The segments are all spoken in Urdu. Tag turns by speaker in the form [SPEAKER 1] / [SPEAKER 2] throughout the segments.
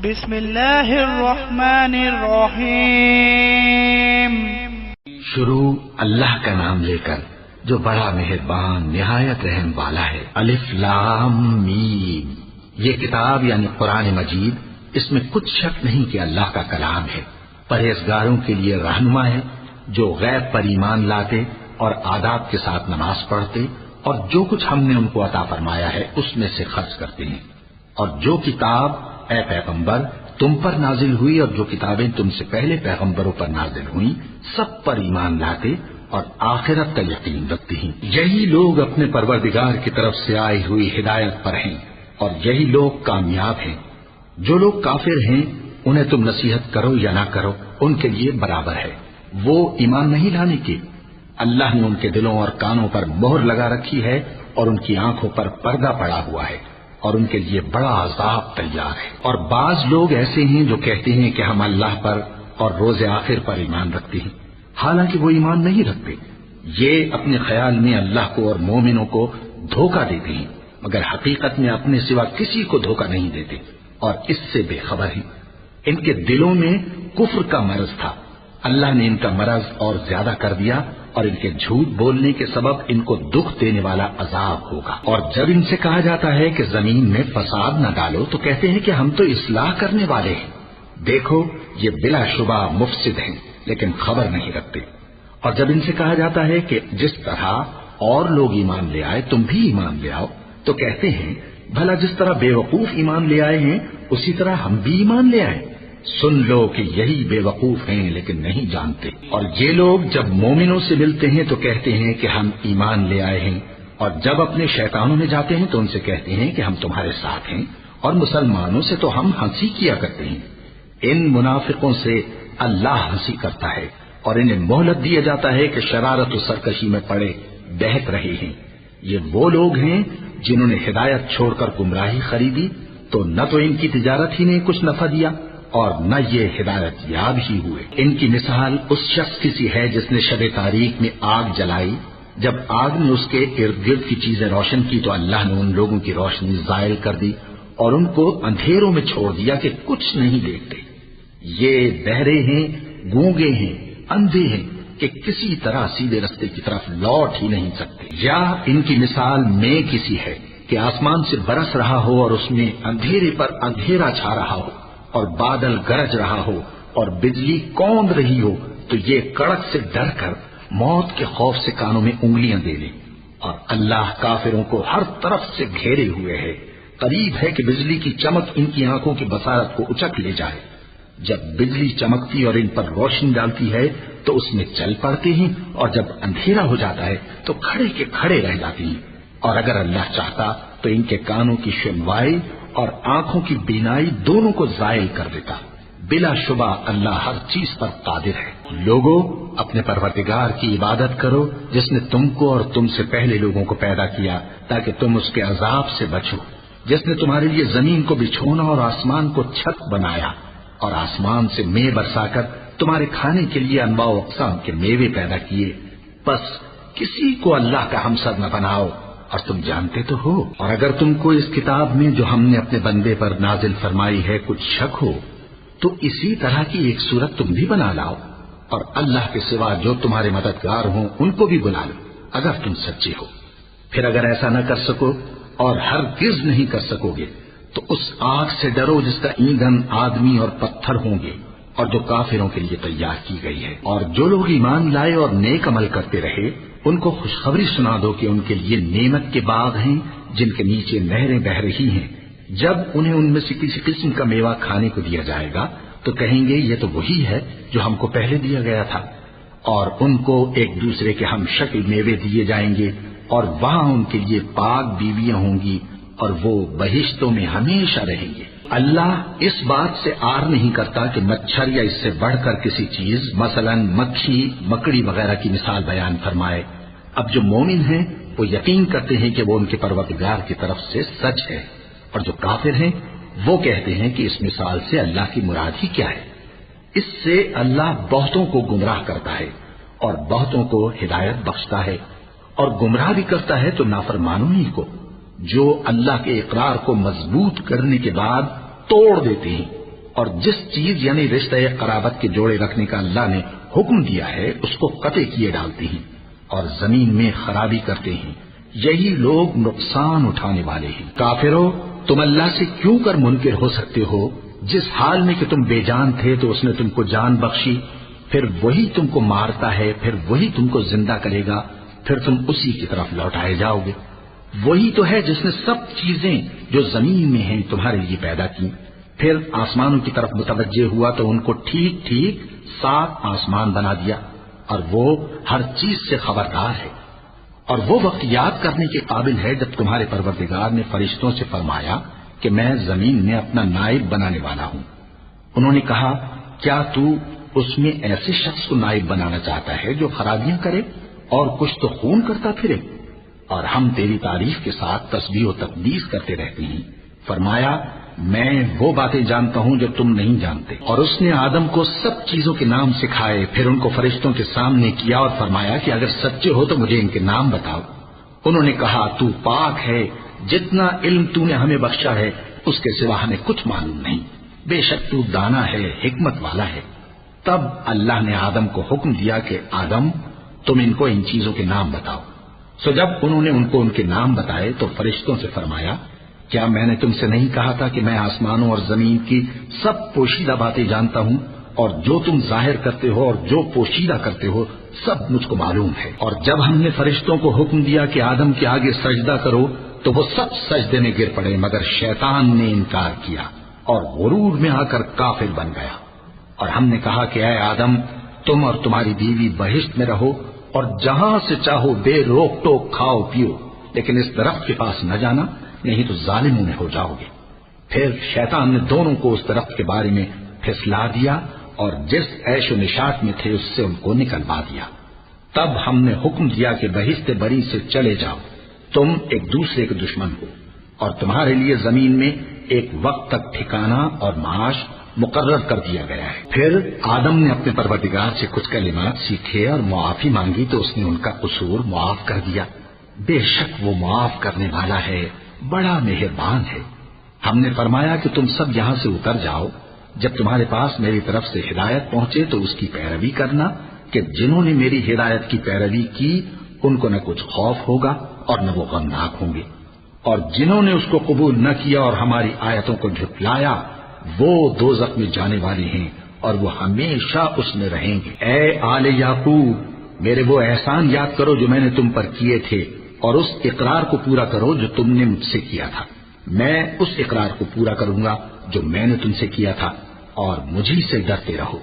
[SPEAKER 1] بسم اللہ الرحمن الرحیم۔
[SPEAKER 2] شروع اللہ کا نام لے کر جو بڑا مہربان نہایت رحم والا ہے۔ الف لام میم۔ یہ کتاب یعنی قرآن مجید، اس میں کچھ شک نہیں کہ اللہ کا کلام ہے، پرہیزگاروں کے لیے رہنما ہے، جو غیب پر ایمان لاتے اور آداب کے ساتھ نماز پڑھتے اور جو کچھ ہم نے ان کو عطا فرمایا ہے اس میں سے خرچ کرتے ہیں، اور جو کتاب اے پیغمبر تم پر نازل ہوئی اور جو کتابیں تم سے پہلے پیغمبروں پر نازل ہوئیں سب پر ایمان لاتے اور آخرت کا یقین رکھتے ہیں۔ یہی لوگ اپنے پروردگار کی طرف سے آئی ہوئی ہدایت پر ہیں اور یہی لوگ کامیاب ہیں۔ جو لوگ کافر ہیں انہیں تم نصیحت کرو یا نہ کرو ان کے لیے برابر ہے، وہ ایمان نہیں لانے کے۔ اللہ نے ان کے دلوں اور کانوں پر مہر لگا رکھی ہے اور ان کی آنکھوں پر پردہ پڑا ہوا ہے اور ان کے لیے بڑا عذاب تیار ہے۔ اور بعض لوگ ایسے ہیں جو کہتے ہیں کہ ہم اللہ پر اور روز آخر پر ایمان رکھتے ہیں، حالانکہ وہ ایمان نہیں رکھتے۔ یہ اپنے خیال میں اللہ کو اور مومنوں کو دھوکہ دیتے ہیں، مگر حقیقت میں اپنے سوا کسی کو دھوکہ نہیں دیتے اور اس سے بے خبر ہیں۔ ان کے دلوں میں کفر کا مرض تھا، اللہ نے ان کا مرض اور زیادہ کر دیا اور ان کے جھوٹ بولنے کے سبب ان کو دکھ دینے والا عذاب ہوگا۔ اور جب ان سے کہا جاتا ہے کہ زمین میں فساد نہ ڈالو تو کہتے ہیں کہ ہم تو اصلاح کرنے والے ہیں۔ دیکھو یہ بلا شبہ مفسد ہیں لیکن خبر نہیں رکھتے۔ اور جب ان سے کہا جاتا ہے کہ جس طرح اور لوگ ایمان لے آئے تم بھی ایمان لے آؤ تو کہتے ہیں بھلا جس طرح بے وقوف ایمان لے آئے ہیں اسی طرح ہم بھی ایمان لے آئے۔ سن لو کہ یہی بے وقوف ہیں لیکن نہیں جانتے۔ اور یہ لوگ جب مومنوں سے ملتے ہیں تو کہتے ہیں کہ ہم ایمان لے آئے ہیں، اور جب اپنے شیطانوں میں جاتے ہیں تو ان سے کہتے ہیں کہ ہم تمہارے ساتھ ہیں، اور مسلمانوں سے تو ہم ہنسی کیا کرتے ہیں۔ ان منافقوں سے اللہ ہنسی کرتا ہے اور انہیں مہلت دیا جاتا ہے کہ شرارت و سرکشی میں پڑے بہک رہے ہیں۔ یہ وہ لوگ ہیں جنہوں نے ہدایت چھوڑ کر گمراہی خریدی تو نہ تو ان کی تجارت ہی نے کچھ نفع دیا اور نہ یہ ہدایت یاب ہی ہوئے۔ ان کی مثال اس شخص کی سی ہے جس نے شب تاریک میں آگ جلائی، جب آگ نے اس کے ارد گرد کی چیزیں روشن کی تو اللہ نے ان لوگوں کی روشنی زائل کر دی اور ان کو اندھیروں میں چھوڑ دیا کہ کچھ نہیں دیکھتے۔ یہ بہرے ہیں، گونگے ہیں، اندھے ہیں کہ کسی طرح سیدھے رستے کی طرف لوٹ ہی نہیں سکتے۔ یا ان کی مثال میں کسی ہے کہ آسمان سے برس رہا ہو اور اس میں اندھیرے پر اندھیرا چھا رہا ہو اور بادل گرج رہا ہو اور بجلی کوند رہی ہو تو یہ کڑک سے ڈر کر موت کے خوف سے کانوں میں انگلیاں دے لے۔ اور اللہ کافروں کو ہر طرف سے گھیرے ہوئے ہے، قریب ہے کہ بجلی کی چمک ان کی آنکھوں کی بصارت کو اچک لے جائے۔ جب بجلی چمکتی اور ان پر روشنی ڈالتی ہے تو اس میں چل پڑتے ہیں اور جب اندھیرا ہو جاتا ہے تو کھڑے کے کھڑے رہ جاتے ہیں۔ اور اگر اللہ چاہتا تو ان کے کانوں کی سنوائی اور آنکھوں کی بینائی دونوں کو زائل کر دیتا۔ بلا شبہ اللہ ہر چیز پر قادر ہے۔ لوگوں اپنے پروردگار کی عبادت کرو جس نے تم کو اور تم سے پہلے لوگوں کو پیدا کیا تاکہ تم اس کے عذاب سے بچو، جس نے تمہارے لیے زمین کو بچھونا اور آسمان کو چھت بنایا اور آسمان سے مے برسا کر تمہارے کھانے کے لیے انواع و اقسام کے میوے پیدا کیے۔ بس کسی کو اللہ کا ہمسر نہ بناؤ اور تم جانتے تو ہو۔ اور اگر تم کو اس کتاب میں جو ہم نے اپنے بندے پر نازل فرمائی ہے کچھ شک ہو تو اسی طرح کی ایک صورت تم بھی بنا لاؤ اور اللہ کے سوا جو تمہارے مددگار ہوں ان کو بھی بلا لو اگر تم سچے ہو۔ پھر اگر ایسا نہ کر سکو اور ہرگز نہیں کر سکو گے تو اس آگ سے ڈرو جس کا ایندھن آدمی اور پتھر ہوں گے اور جو کافروں کے لیے تیار کی گئی ہے۔ اور جو لوگ ایمان لائے اور نیک عمل کرتے رہے ان کو خوشخبری سنا دو کہ ان کے لیے نعمت کے باغ ہیں جن کے نیچے نہریں بہہ رہی ہیں۔ جب انہیں ان میں سے کسی قسم کا میوہ کھانے کو دیا جائے گا تو کہیں گے یہ تو وہی ہے جو ہم کو پہلے دیا گیا تھا، اور ان کو ایک دوسرے کے ہم شکل میوے دیے جائیں گے اور وہاں ان کے لیے پاک بیویاں ہوں گی اور وہ بہشتوں میں ہمیشہ رہیں گے۔ اللہ اس بات سے آر نہیں کرتا کہ مچھر یا اس سے بڑھ کر کسی چیز مثلا مکھی مکڑی وغیرہ کی مثال بیان فرمائے۔ اب جو مومن ہیں وہ یقین کرتے ہیں کہ وہ ان کے پروردگار کی طرف سے سچ ہے، اور جو کافر ہیں وہ کہتے ہیں کہ اس مثال سے اللہ کی مراد ہی کیا ہے۔ اس سے اللہ بہتوں کو گمراہ کرتا ہے اور بہتوں کو ہدایت بخشتا ہے، اور گمراہ بھی کرتا ہے تو نافرمانوں ہی کو، جو اللہ کے اقرار کو مضبوط کرنے کے بعد توڑ دیتے ہیں اور جس چیز یعنی رشتہ قرابت کے جوڑے رکھنے کا اللہ نے حکم دیا ہے اس کو قطع کیے ڈالتے ہیں اور زمین میں خرابی کرتے ہیں، یہی لوگ نقصان اٹھانے والے ہیں۔ کافرو، تم اللہ سے کیوں کر منکر ہو سکتے ہو؟ جس حال میں کہ تم بے جان تھے تو اس نے تم کو جان بخشی، پھر وہی تم کو مارتا ہے، پھر وہی تم کو زندہ کرے گا، پھر تم اسی کی طرف لوٹائے جاؤ گے۔ وہی تو ہے جس نے سب چیزیں جو زمین میں ہیں تمہارے لیے پیدا کی، پھر آسمانوں کی طرف متوجہ ہوا تو ان کو ٹھیک ٹھیک 7 آسمان بنا دیا، اور وہ ہر چیز سے خبردار ہے۔ اور وہ وقت یاد کرنے کے قابل ہے جب تمہارے پروردگار نے فرشتوں سے فرمایا کہ میں زمین میں اپنا نائب بنانے والا ہوں۔ انہوں نے کہا، کیا تو اس میں ایسے شخص کو نائب بنانا چاہتا ہے جو خرابیاں کرے اور کچھ تو خون کرتا پھرے؟ اور ہم تیری تعریف کے ساتھ تسبیح و تقدیس کرتے رہتے ہیں۔ فرمایا، میں وہ باتیں جانتا ہوں جو تم نہیں جانتے۔ اور اس نے آدم کو سب چیزوں کے نام سکھائے، پھر ان کو فرشتوں کے سامنے کیا اور فرمایا کہ اگر سچے ہو تو مجھے ان کے نام بتاؤ۔ انہوں نے کہا، تو پاک ہے، جتنا علم تو نے ہمیں بخشا ہے اس کے سوا ہمیں کچھ معلوم نہیں، بے شک تو دانا ہے، حکمت والا ہے۔ تب اللہ نے آدم کو حکم دیا کہ آدم، تم ان کو ان چیزوں کے نام بتاؤ۔ سو جب انہوں نے ان کو ان کے نام بتائے تو فرشتوں سے فرمایا، کیا میں نے تم سے نہیں کہا تھا کہ میں آسمانوں اور زمین کی سب پوشیدہ باتیں جانتا ہوں، اور جو تم ظاہر کرتے ہو اور جو پوشیدہ کرتے ہو سب مجھ کو معلوم ہے۔ اور جب ہم نے فرشتوں کو حکم دیا کہ آدم کے آگے سجدہ کرو تو وہ سب سجدے میں گر پڑے، مگر شیطان نے انکار کیا اور غرور میں آ کر کافر بن گیا۔ اور ہم نے کہا کہ اے آدم، تم اور تمہاری بیوی بہشت میں رہو اور جہاں سے چاہو بے روک ٹوک کھاؤ پیو، لیکن اس درخت کے پاس نہ جانا، نہیں تو ظالموں میں ہو جاؤ گے۔ پھر شیطان نے دونوں کو اس درخت کے بارے میں پھسلا دیا اور جس عیش و نشاط میں تھے اس سے ان کو نکلوا دیا۔ تب ہم نے حکم دیا کہ بہشت بری سے چلے جاؤ، تم ایک دوسرے کے دشمن ہو، اور تمہارے لیے زمین میں ایک وقت تک ٹھکانہ اور معاش مقرر کر دیا گیا ہے۔ پھر آدم نے اپنے پروردگار سے کچھ کلمات سیکھے اور معافی مانگی تو اس نے ان کا قصور معاف کر دیا۔ بے شک وہ معاف کرنے والا ہے، بڑا مہربان ہے۔ ہم نے فرمایا کہ تم سب یہاں سے اتر جاؤ، جب تمہارے پاس میری طرف سے ہدایت پہنچے تو اس کی پیروی کرنا، کہ جنہوں نے میری ہدایت کی پیروی کی ان کو نہ کچھ خوف ہوگا اور نہ وہ غمناک ہوں گے، اور جنہوں نے اس کو قبول نہ کیا اور ہماری آیتوں کو جھٹلایا وہ دوزخ میں جانے والے ہیں اور وہ ہمیشہ اس میں رہیں گے۔ اے آل یعقوب، میرے وہ احسان یاد کرو جو میں نے تم پر کیے تھے، اور اس اقرار کو پورا کرو جو تم نے مجھ سے کیا تھا۔ میں اس اقرار کو پورا کروں گا جو میں نے تم سے کیا تھا، اور مجھی سے ڈرتے رہو۔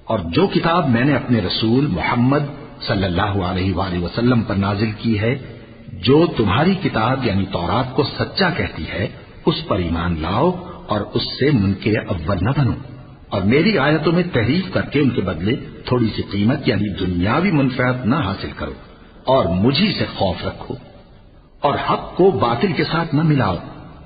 [SPEAKER 2] اور جو کتاب میں نے اپنے رسول محمد صلی اللہ علیہ وآلہ وسلم پر نازل کی ہے، جو تمہاری کتاب یعنی تورات کو سچا کہتی ہے، اس پر ایمان لاؤ اور اس سے منکر اول نہ بنو، اور میری آیتوں میں تحریف کر کے ان کے بدلے تھوڑی سی قیمت یعنی دنیاوی منفعت نہ حاصل کرو، اور مجھی سے خوف رکھو، اور حق کو باطل کے ساتھ نہ ملاؤ،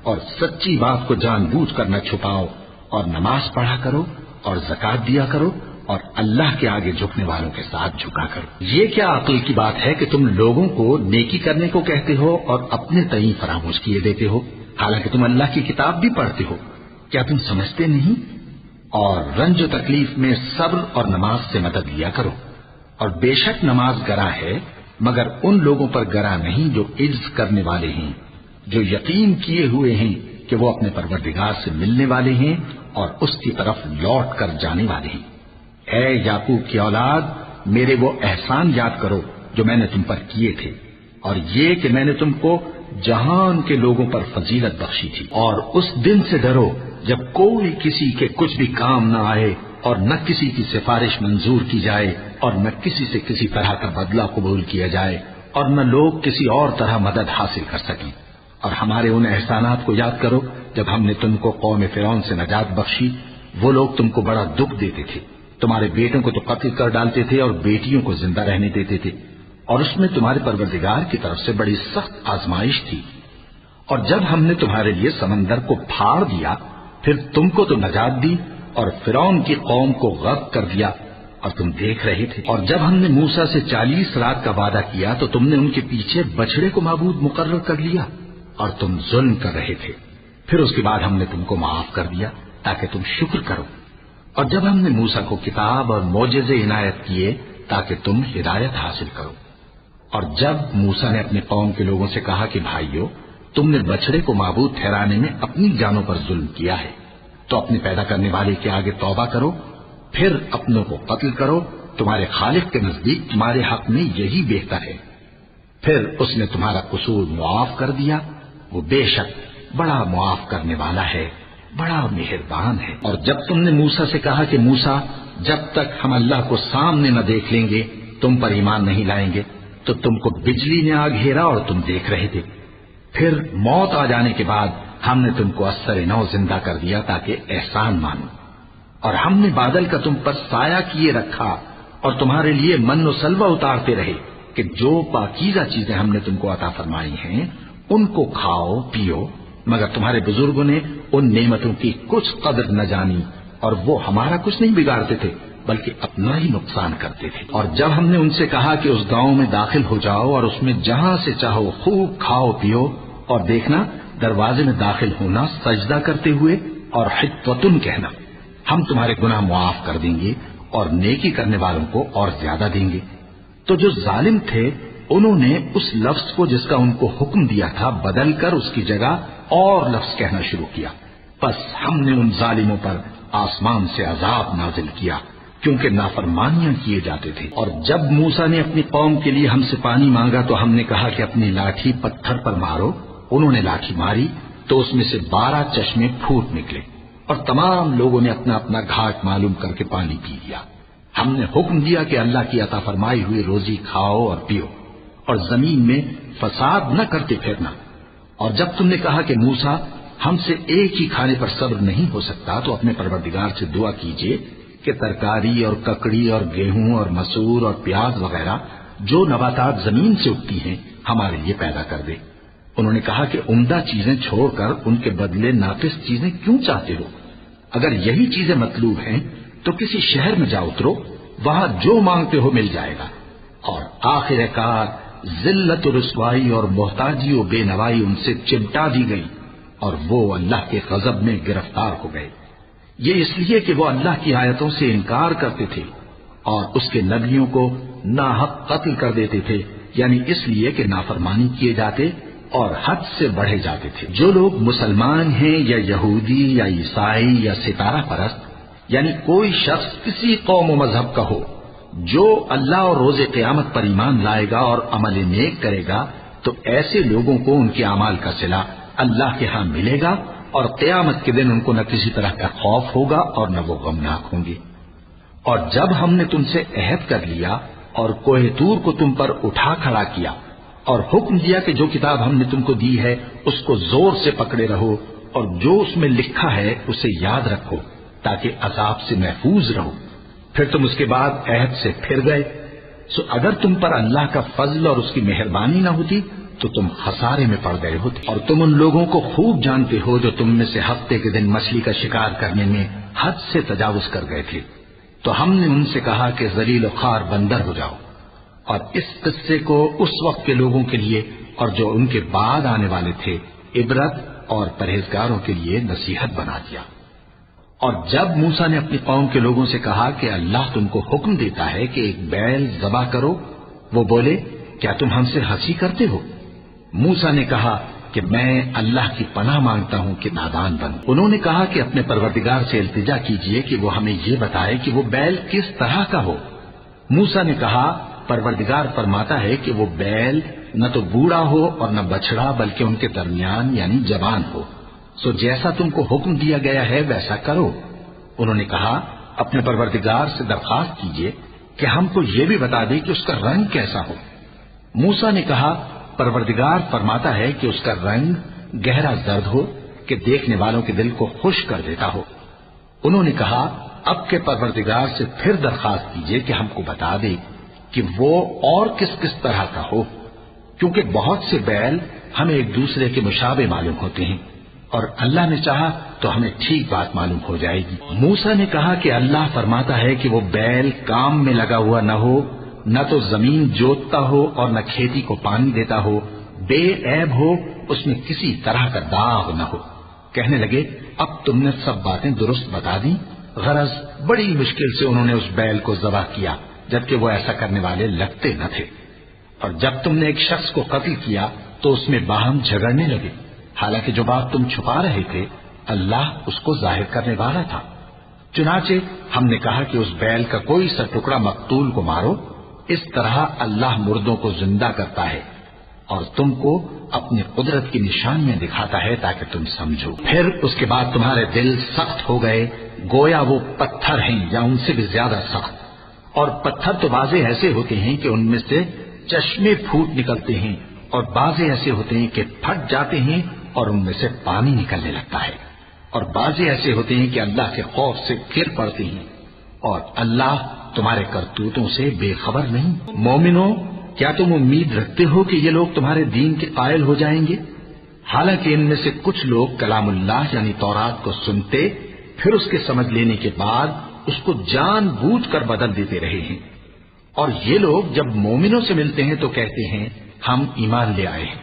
[SPEAKER 2] اور سچی بات کو جان بوجھ کر نہ چھپاؤ، اور نماز پڑھا کرو اور زکات دیا کرو، اور اللہ کے آگے جھکنے والوں کے ساتھ جھکا کرو۔ یہ کیا عقل کی بات ہے کہ تم لوگوں کو نیکی کرنے کو کہتے ہو اور اپنے تئیں فراموش کیے دیتے ہو، حالانکہ تم اللہ کی کتاب بھی پڑھتے ہو؟ کیا تم سمجھتے نہیں؟ اور رنج و تکلیف میں صبر اور نماز سے مدد لیا کرو، اور بے شک نماز گراں ہے، مگر ان لوگوں پر گراں نہیں جو عجز کرنے والے ہیں، جو یقین کیے ہوئے ہیں کہ وہ اپنے پروردگار سے ملنے والے ہیں اور اس کی طرف لوٹ کر جانے والے ہیں۔ اے یعقوب کی اولاد، میرے وہ احسان یاد کرو جو میں نے تم پر کیے تھے، اور یہ کہ میں نے تم کو جہان کے لوگوں پر فضیلت بخشی تھی۔ اور اس دن سے ڈرو جب کوئی کسی کے کچھ بھی کام نہ آئے، اور نہ کسی کی سفارش منظور کی جائے، اور نہ کسی سے کسی طرح کا بدلہ قبول کیا جائے، اور نہ لوگ کسی اور طرح مدد حاصل کر سکیں۔ اور ہمارے ان احسانات کو یاد کرو جب ہم نے تم کو قوم فرعون سے نجات بخشی، وہ لوگ تم کو بڑا دکھ دیتے تھے، تمہارے بیٹوں کو تو قتل کر ڈالتے تھے اور بیٹیوں کو زندہ رہنے دیتے تھے، اور اس میں تمہارے پروردگار کی طرف سے بڑی سخت آزمائش تھی۔ اور جب ہم نے تمہارے لیے سمندر کو پھاڑ دیا، پھر تم کو تو نجات دی اور فرعون کی قوم کو غرق کر دیا، اور تم دیکھ رہے تھے۔ اور جب ہم نے موسیٰ سے 40 رات کا وعدہ کیا تو تم نے ان کے پیچھے بچڑے کو معبود مقرر کر لیا، اور تم ظلم کر رہے تھے۔ پھر اس کے بعد ہم نے تم کو معاف کر دیا، تاکہ تم شکر کرو۔ اور جب ہم نے موسیٰ کو کتاب اور معجزے عنایت کیے تاکہ تم ہدایت حاصل کرو۔ اور جب موسیٰ نے اپنے قوم کے لوگوں سے کہا کہ بھائیو، تم نے بچڑے کو معبود ٹھہرانے میں اپنی جانوں پر ظلم کیا ہے، تو اپنے پیدا کرنے والے کے آگے توبہ کرو، پھر اپنوں کو قتل کرو، تمہارے خالق کے نزدیک تمہارے حق میں یہی بہتر ہے۔ پھر اس نے تمہارا قصور معاف کر دیا، وہ بے شک بڑا معاف کرنے والا ہے، بڑا مہربان ہے۔ اور جب تم نے موسیٰ سے کہا کہ موسیٰ، جب تک ہم اللہ کو سامنے نہ دیکھ لیں گے تم پر ایمان نہیں لائیں گے، تو تم کو بجلی نے آ گھیرا اور تم دیکھ رہے تھے۔ پھر موت آ جانے کے بعد ہم نے تم کو اثر نو زندہ کر دیا تاکہ احسان مانو۔ اور ہم نے بادل کا تم پر سایہ کیے رکھا اور تمہارے لیے من و سلوہ اتارتے رہے کہ جو پاکیزہ چیزیں ہم نے تم کو عطا فرمائی ہیں ان کو کھاؤ پیو، مگر تمہارے بزرگوں نے ان نعمتوں کی کچھ قدر نہ جانی اور وہ ہمارا کچھ نہیں بگاڑتے تھے بلکہ اپنا ہی نقصان کرتے تھے۔ اور جب ہم نے ان سے کہا کہ اس گاؤں میں داخل ہو جاؤ اور اس میں جہاں سے چاہو خوب کھاؤ پیو، اور دیکھنا دروازے میں داخل ہونا سجدہ کرتے ہوئے اور حطوۃن کہنا، ہم تمہارے گناہ معاف کر دیں گے اور نیکی کرنے والوں کو اور زیادہ دیں گے۔ تو جو ظالم تھے انہوں نے اس لفظ کو جس کا ان کو حکم دیا تھا بدل کر اس کی جگہ اور لفظ کہنا شروع کیا، پس ہم نے ان ظالموں پر آسمان سے عذاب نازل کیا کیونکہ نافرمانیاں کیے جاتے تھے۔ اور جب موسیٰ نے اپنی قوم کے لیے ہم سے پانی مانگا تو ہم نے کہا کہ اپنی لاٹھی پتھر پر مارو۔ انہوں نے لاٹھی ماری تو اس میں سے 12 چشمے پھوٹ نکلے اور تمام لوگوں نے اپنا اپنا گھاٹ معلوم کر کے پانی پی لیا۔ ہم نے حکم دیا کہ اللہ کی عطا فرمائی ہوئی روزی کھاؤ اور پیو اور زمین میں فساد نہ کرتے پھرنا۔ اور جب تم نے کہا کہ موسیٰ ہم سے ایک ہی کھانے پر صبر نہیں ہو سکتا تو اپنے پروردگار سے دعا کیجیے کہ ترکاری اور ککڑی اور گیہوں اور مسور اور پیاز وغیرہ جو نباتات زمین سے اگتی ہیں ہمارے لیے پیدا کر دے۔ انہوں نے کہا کہ عمدہ چیزیں چھوڑ کر ان کے بدلے ناقص چیزیں کیوں چاہتے ہو؟ اگر یہی چیزیں مطلوب ہیں تو کسی شہر میں جا اترو، وہاں جو مانگتے ہو مل جائے گا۔ اور آخر کار ذلت و رسوائی اور محتاجی و بے نوائی ان سے چمٹا دی گئی اور وہ اللہ کے غضب میں گرفتار ہو گئے، یہ اس لیے کہ وہ اللہ کی آیتوں سے انکار کرتے تھے اور اس کے نبیوں کو ناحق قتل کر دیتے تھے، یعنی اس لیے کہ نافرمانی کیے جاتے اور حد سے بڑھے جاتے تھے۔ جو لوگ مسلمان ہیں یا یہودی یا عیسائی یا ستارہ پرست، یعنی کوئی شخص کسی قوم و مذہب کا ہو، جو اللہ اور روز قیامت پر ایمان لائے گا اور عمل نیک کرے گا تو ایسے لوگوں کو ان کے اعمال کا صلہ اللہ کے ہاں ملے گا اور قیامت کے دن ان کو نہ کسی طرح کا خوف ہوگا اور نہ وہ غمناک ہوں گے۔ اور جب ہم نے تم سے عہد کر لیا اور کوہ طور کو تم پر اٹھا کھڑا کیا اور حکم دیا کہ جو کتاب ہم نے تم کو دی ہے اس کو زور سے پکڑے رہو اور جو اس میں لکھا ہے اسے یاد رکھو تاکہ عذاب سے محفوظ رہو، پھر تم اس کے بعد عہد سے پھر گئے، سو اگر تم پر اللہ کا فضل اور اس کی مہربانی نہ ہوتی تو تم خسارے میں پڑ گئے ہوتے۔ اور تم ان لوگوں کو خوب جانتے ہو جو تم میں سے ہفتے کے دن مچھلی کا شکار کرنے میں حد سے تجاوز کر گئے تھے، تو ہم نے ان سے کہا کہ ذلیل و خوار بندر ہو جاؤ، اور اس قصے کو اس وقت کے لوگوں کے لیے اور جو ان کے بعد آنے والے تھے عبرت اور پرہیزگاروں کے لیے نصیحت بنا دیا۔ اور جب موسیٰ نے اپنی قوم کے لوگوں سے کہا کہ اللہ تم کو حکم دیتا ہے کہ ایک بیل ذبح کرو، وہ بولے کیا تم ہم سے ہنسی کرتے ہو؟ موسیٰ نے کہا کہ میں اللہ کی پناہ مانگتا ہوں کہ نادان بنوں۔ انہوں نے کہا کہ اپنے پروردگار سے التجا کیجئے کہ وہ ہمیں یہ بتائے کہ وہ بیل کس طرح کا ہو۔ موسیٰ نے کہا پروردگار فرماتا ہے کہ وہ بیل نہ تو بوڑھا ہو اور نہ بچڑا بلکہ ان کے درمیان یعنی جوان ہو، سو جیسا تم کو حکم دیا گیا ہے ویسا کرو۔ انہوں نے کہا اپنے پروردگار سے درخواست کیجئے کہ ہم کو یہ بھی بتا دے کہ اس کا رنگ کیسا ہو۔ موسیٰ نے کہا پروردگار فرماتا ہے کہ اس کا رنگ گہرا زرد ہو کہ دیکھنے والوں کے دل کو خوش کر دیتا ہو۔ انہوں نے کہا اب کے پروردگار سے پھر درخواست کیجئے کہ ہم کو بتا دے کہ وہ اور کس کس طرح کا ہو، کیونکہ بہت سے بیل ہمیں ایک دوسرے کے مشابہ معلوم ہوتے ہیں اور اللہ نے چاہا تو ہمیں ٹھیک بات معلوم ہو جائے گی۔ موسیٰ نے کہا کہ اللہ فرماتا ہے کہ وہ بیل کام میں لگا ہوا نہ ہو، نہ تو زمین جوتتا ہو اور نہ کھیتی کو پانی دیتا ہو، بے عیب ہو، اس میں کسی طرح کا داغ نہ ہو، کہنے لگے اب تم نے سب باتیں درست بتا دی. غرض بڑی مشکل سے انہوں نے اس بیل کو ذبح کیا جبکہ وہ ایسا کرنے والے لگتے نہ تھے. اور جب تم نے ایک شخص کو قتل کیا تو اس میں باہم جھگڑنے لگے، حالانکہ جو بات تم چھپا رہے تھے اللہ اس کو ظاہر کرنے والا تھا. چنانچہ ہم نے کہا کہ اس بیل کا کوئی سا ٹکڑا مقتول کو مارو. اس طرح اللہ مردوں کو زندہ کرتا ہے اور تم کو اپنی قدرت کی نشانیاں دکھاتا ہے تاکہ تم سمجھو. پھر اس کے بعد تمہارے دل سخت ہو گئے گویا وہ پتھر ہیں یا ان سے بھی زیادہ سخت. اور پتھر تو بعضے ایسے ہوتے ہیں کہ ان میں سے چشمے پھوٹ نکلتے ہیں اور بعضے ایسے ہوتے ہیں کہ پھٹ جاتے ہیں اور ان میں سے پانی نکلنے لگتا ہے. اور بعضے ایسے ہوتے ہیں کہ اللہ کے خوف سے گر پڑتے ہیں اور اللہ تمہارے کرتوتوں سے بے خبر نہیں. مومنوں، کیا تم امید رکھتے ہو کہ یہ لوگ تمہارے دین کے قائل ہو جائیں گے؟ حالانکہ ان میں سے کچھ لوگ کلام اللہ یعنی تورات کو سنتے پھر اس کے سمجھ لینے کے بعد اس کو جان بوجھ کر بدل دیتے رہے ہیں. اور یہ لوگ جب مومنوں سے ملتے ہیں تو کہتے ہیں ہم ایمان لے آئے ہیں،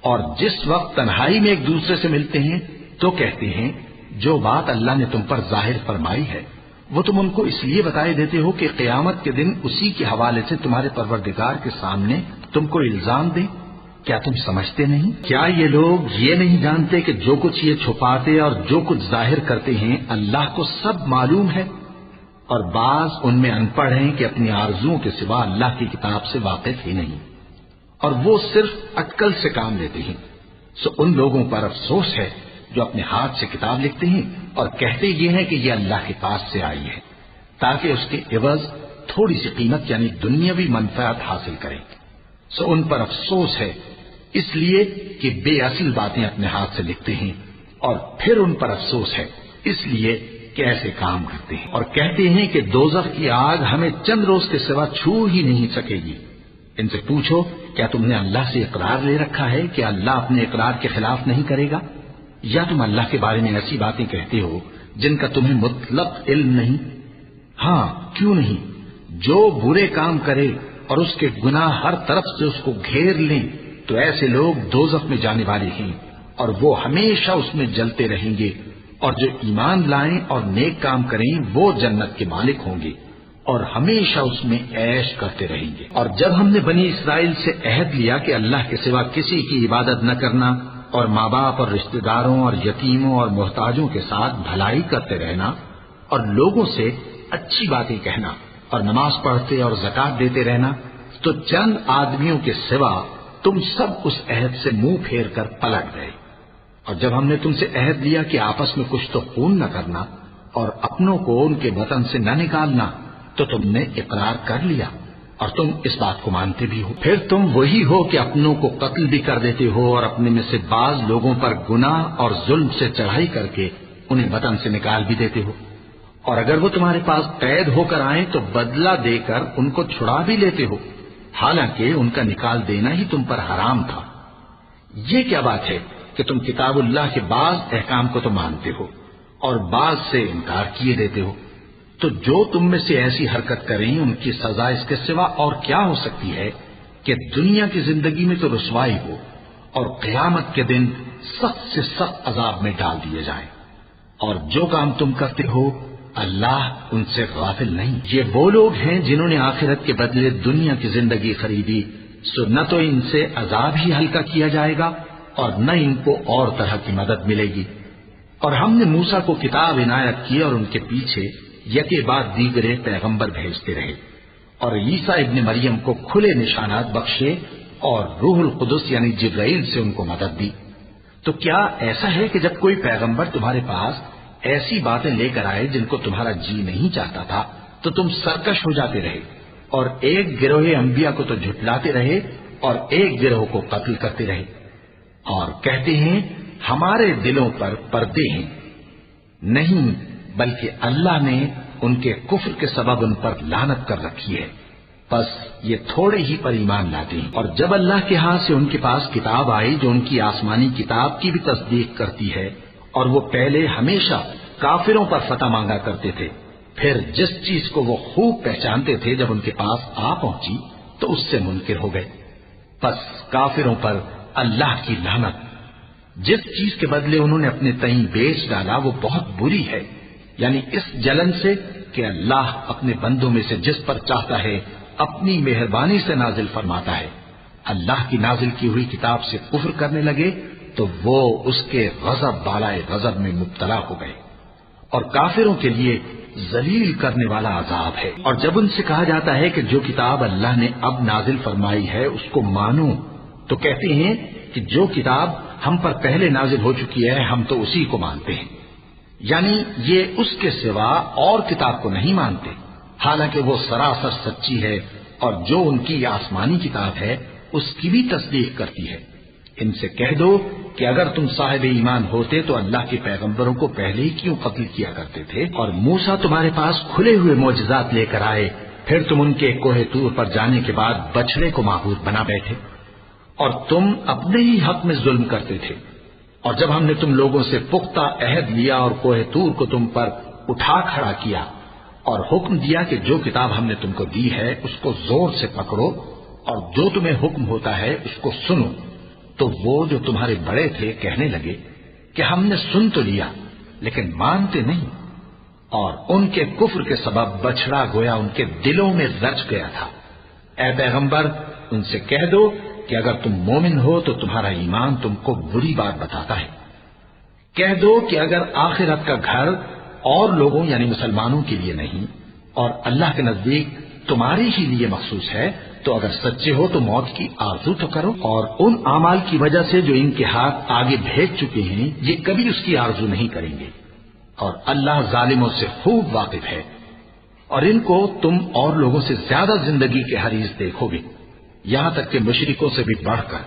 [SPEAKER 2] اور جس وقت تنہائی میں ایک دوسرے سے ملتے ہیں تو کہتے ہیں جو بات اللہ نے تم پر ظاہر فرمائی ہے وہ تم ان کو اس لیے بتائے دیتے ہو کہ قیامت کے دن اسی کے حوالے سے تمہارے پروردگار کے سامنے تم کو الزام دیں. کیا تم سمجھتے نہیں؟ کیا یہ لوگ یہ نہیں جانتے کہ جو کچھ یہ چھپاتے اور جو کچھ ظاہر کرتے ہیں اللہ کو سب معلوم ہے؟ اور بعض ان میں ان پڑھ ہیں کہ اپنی آرزوؤں کے سوا اللہ کی کتاب سے واقف ہی نہیں اور وہ صرف اٹکل سے کام لیتے ہیں. سو ان لوگوں پر افسوس ہے جو اپنے ہاتھ سے کتاب لکھتے ہیں اور کہتے یہ ہیں کہ یہ اللہ کے پاس سے آئی ہے تاکہ اس کے عوض تھوڑی سی قیمت یعنی دنیاوی منفعت حاصل کریں. سو ان پر افسوس ہے اس لیے کہ بے اصل باتیں اپنے ہاتھ سے لکھتے ہیں، اور پھر ان پر افسوس ہے اس لیے کہ ایسے کام کرتے ہیں اور کہتے ہیں کہ دوزخ کی آگ ہمیں چند روز کے سوا چھو ہی نہیں سکے گی. ان سے پوچھو کیا تم نے اللہ سے اقرار لے رکھا ہے کہ اللہ اپنے اقرار کے خلاف نہیں کرے گا، یا تم اللہ کے بارے میں ایسی باتیں کہتے ہو جن کا تمہیں مطلق علم نہیں؟ ہاں کیوں نہیں، جو برے کام کرے اور اس کے گناہ ہر طرف سے اس کو گھیر لیں تو ایسے لوگ دوزخ میں جانے والے ہیں اور وہ ہمیشہ اس میں جلتے رہیں گے. اور جو ایمان لائیں اور نیک کام کریں وہ جنت کے مالک ہوں گے اور ہمیشہ اس میں عیش کرتے رہیں گے. اور جب ہم نے بنی اسرائیل سے عہد لیا کہ اللہ کے سوا کسی کی عبادت نہ کرنا اور ماں باپ اور رشتہ داروں اور یتیموں اور محتاجوں کے ساتھ بھلائی کرتے رہنا اور لوگوں سے اچھی باتیں کہنا اور نماز پڑھتے اور زکات دیتے رہنا، تو چند آدمیوں کے سوا تم سب اس عہد سے منہ پھیر کر پلٹ گئے. اور جب ہم نے تم سے عہد لیا کہ آپس میں کچھ تو خون نہ کرنا اور اپنوں کو ان کے وطن سے نہ نکالنا تو تم نے اقرار کر لیا اور تم اس بات کو مانتے بھی ہو. پھر تم وہی ہو کہ اپنوں کو قتل بھی کر دیتے ہو اور اپنے میں سے بعض لوگوں پر گناہ اور ظلم سے چڑھائی کر کے انہیں وطن سے نکال بھی دیتے ہو. اور اگر وہ تمہارے پاس قید ہو کر آئیں تو بدلہ دے کر ان کو چھڑا بھی لیتے ہو، حالانکہ ان کا نکال دینا ہی تم پر حرام تھا. یہ کیا بات ہے کہ تم کتاب اللہ کے بعض احکام کو تو مانتے ہو اور بعض سے انکار کیے دیتے ہو؟ تو جو تم میں سے ایسی حرکت کریں ان کی سزا اس کے سوا اور کیا ہو سکتی ہے کہ دنیا کی زندگی میں تو رسوائی ہو اور قیامت کے دن سخت سے سخت عذاب میں ڈال دیے جائیں. اور جو کام تم کرتے ہو اللہ ان سے غافل نہیں. یہ وہ لوگ ہیں جنہوں نے آخرت کے بدلے دنیا کی زندگی خریدی، سو نہ تو ان سے عذاب ہی ہلکا کیا جائے گا اور نہ ان کو اور طرح کی مدد ملے گی. اور ہم نے موسیٰ کو کتاب عنایت کی اور ان کے پیچھے یکے بعد دیگرے پیغمبر بھیجتے رہے اور عیسیٰ ابن مریم کو کھلے نشانات بخشے اور روح القدس یعنی جبرائیل سے ان کو مدد دی. تو کیا ایسا ہے کہ جب کوئی پیغمبر تمہارے پاس ایسی باتیں لے کر آئے جن کو تمہارا جی نہیں چاہتا تھا تو تم سرکش ہو جاتے رہے اور ایک گروہ انبیاء کو تو جھٹلاتے رہے اور ایک گروہ کو قتل کرتے رہے اور کہتے ہیں ہمارے دلوں پر پردے ہیں؟ نہیں، بلکہ اللہ نے ان کے کفر کے سبب ان پر لعنت کر رکھی ہے، بس یہ تھوڑے ہی پر ایمان لاتے ہیں. اور جب اللہ کے ہاں سے ان کے پاس کتاب آئی جو ان کی آسمانی کتاب کی بھی تصدیق کرتی ہے، اور وہ پہلے ہمیشہ کافروں پر فتح مانگا کرتے تھے، پھر جس چیز کو وہ خوب پہچانتے تھے جب ان کے پاس آ پہنچی تو اس سے منکر ہو گئے. بس کافروں پر اللہ کی لعنت. جس چیز کے بدلے انہوں نے اپنے تئیں بیچ ڈالا وہ بہت بری ہے، یعنی اس جلن سے کہ اللہ اپنے بندوں میں سے جس پر چاہتا ہے اپنی مہربانی سے نازل فرماتا ہے۔ اللہ کی نازل کی ہوئی کتاب سے کفر کرنے لگے تو وہ اس کے غضب بالائے غضب میں مبتلا ہو گئے، اور کافروں کے لیے ذلیل کرنے والا عذاب ہے۔ اور جب ان سے کہا جاتا ہے کہ جو کتاب اللہ نے اب نازل فرمائی ہے اس کو مانو، تو کہتے ہیں کہ جو کتاب ہم پر پہلے نازل ہو چکی ہے ہم تو اسی کو مانتے ہیں، یعنی یہ اس کے سوا اور کتاب کو نہیں مانتے، حالانکہ وہ سراسر سچی ہے، اور جو ان کی آسمانی کتاب ہے اس کی بھی تصدیق کرتی ہے۔ ان سے کہہ دو کہ اگر تم صاحب ایمان ہوتے تو اللہ کے پیغمبروں کو پہلے ہی کیوں قتل کیا کرتے تھے؟ اور موسیٰ تمہارے پاس کھلے ہوئے معجزات لے کر آئے، پھر تم ان کے کوہ طور پر جانے کے بعد بچڑے کو معبود بنا بیٹھے، اور تم اپنے ہی حق میں ظلم کرتے تھے۔ اور جب ہم نے تم لوگوں سے پختہ عہد لیا اور کوہ طور کو تم پر اٹھا کھڑا کیا اور حکم دیا کہ جو کتاب ہم نے تم کو دی ہے اس کو زور سے پکڑو اور جو تمہیں حکم ہوتا ہے اس کو سنو، تو وہ جو تمہارے بڑے تھے کہنے لگے کہ ہم نے سن تو لیا لیکن مانتے نہیں، اور ان کے کفر کے سبب بچڑا گویا ان کے دلوں میں رچ گیا تھا۔ اے پیغمبر ان سے کہہ دو کہ اگر تم مومن ہو تو تمہارا ایمان تم کو بری بات بتاتا ہے۔ کہہ دو کہ اگر آخرت کا گھر اور لوگوں یعنی مسلمانوں کے لیے نہیں اور اللہ کے نزدیک تمہارے ہی لیے مخصوص ہے تو اگر سچے ہو تو موت کی آرزو تو کرو، اور ان اعمال کی وجہ سے جو ان کے ہاتھ آگے بھیج چکے ہیں یہ کبھی اس کی آرزو نہیں کریں گے، اور اللہ ظالموں سے خوب واقف ہے۔ اور ان کو تم اور لوگوں سے زیادہ زندگی کے حریص دیکھو گے، یہاں تک کہ مشرکوں سے بھی بڑھ کر۔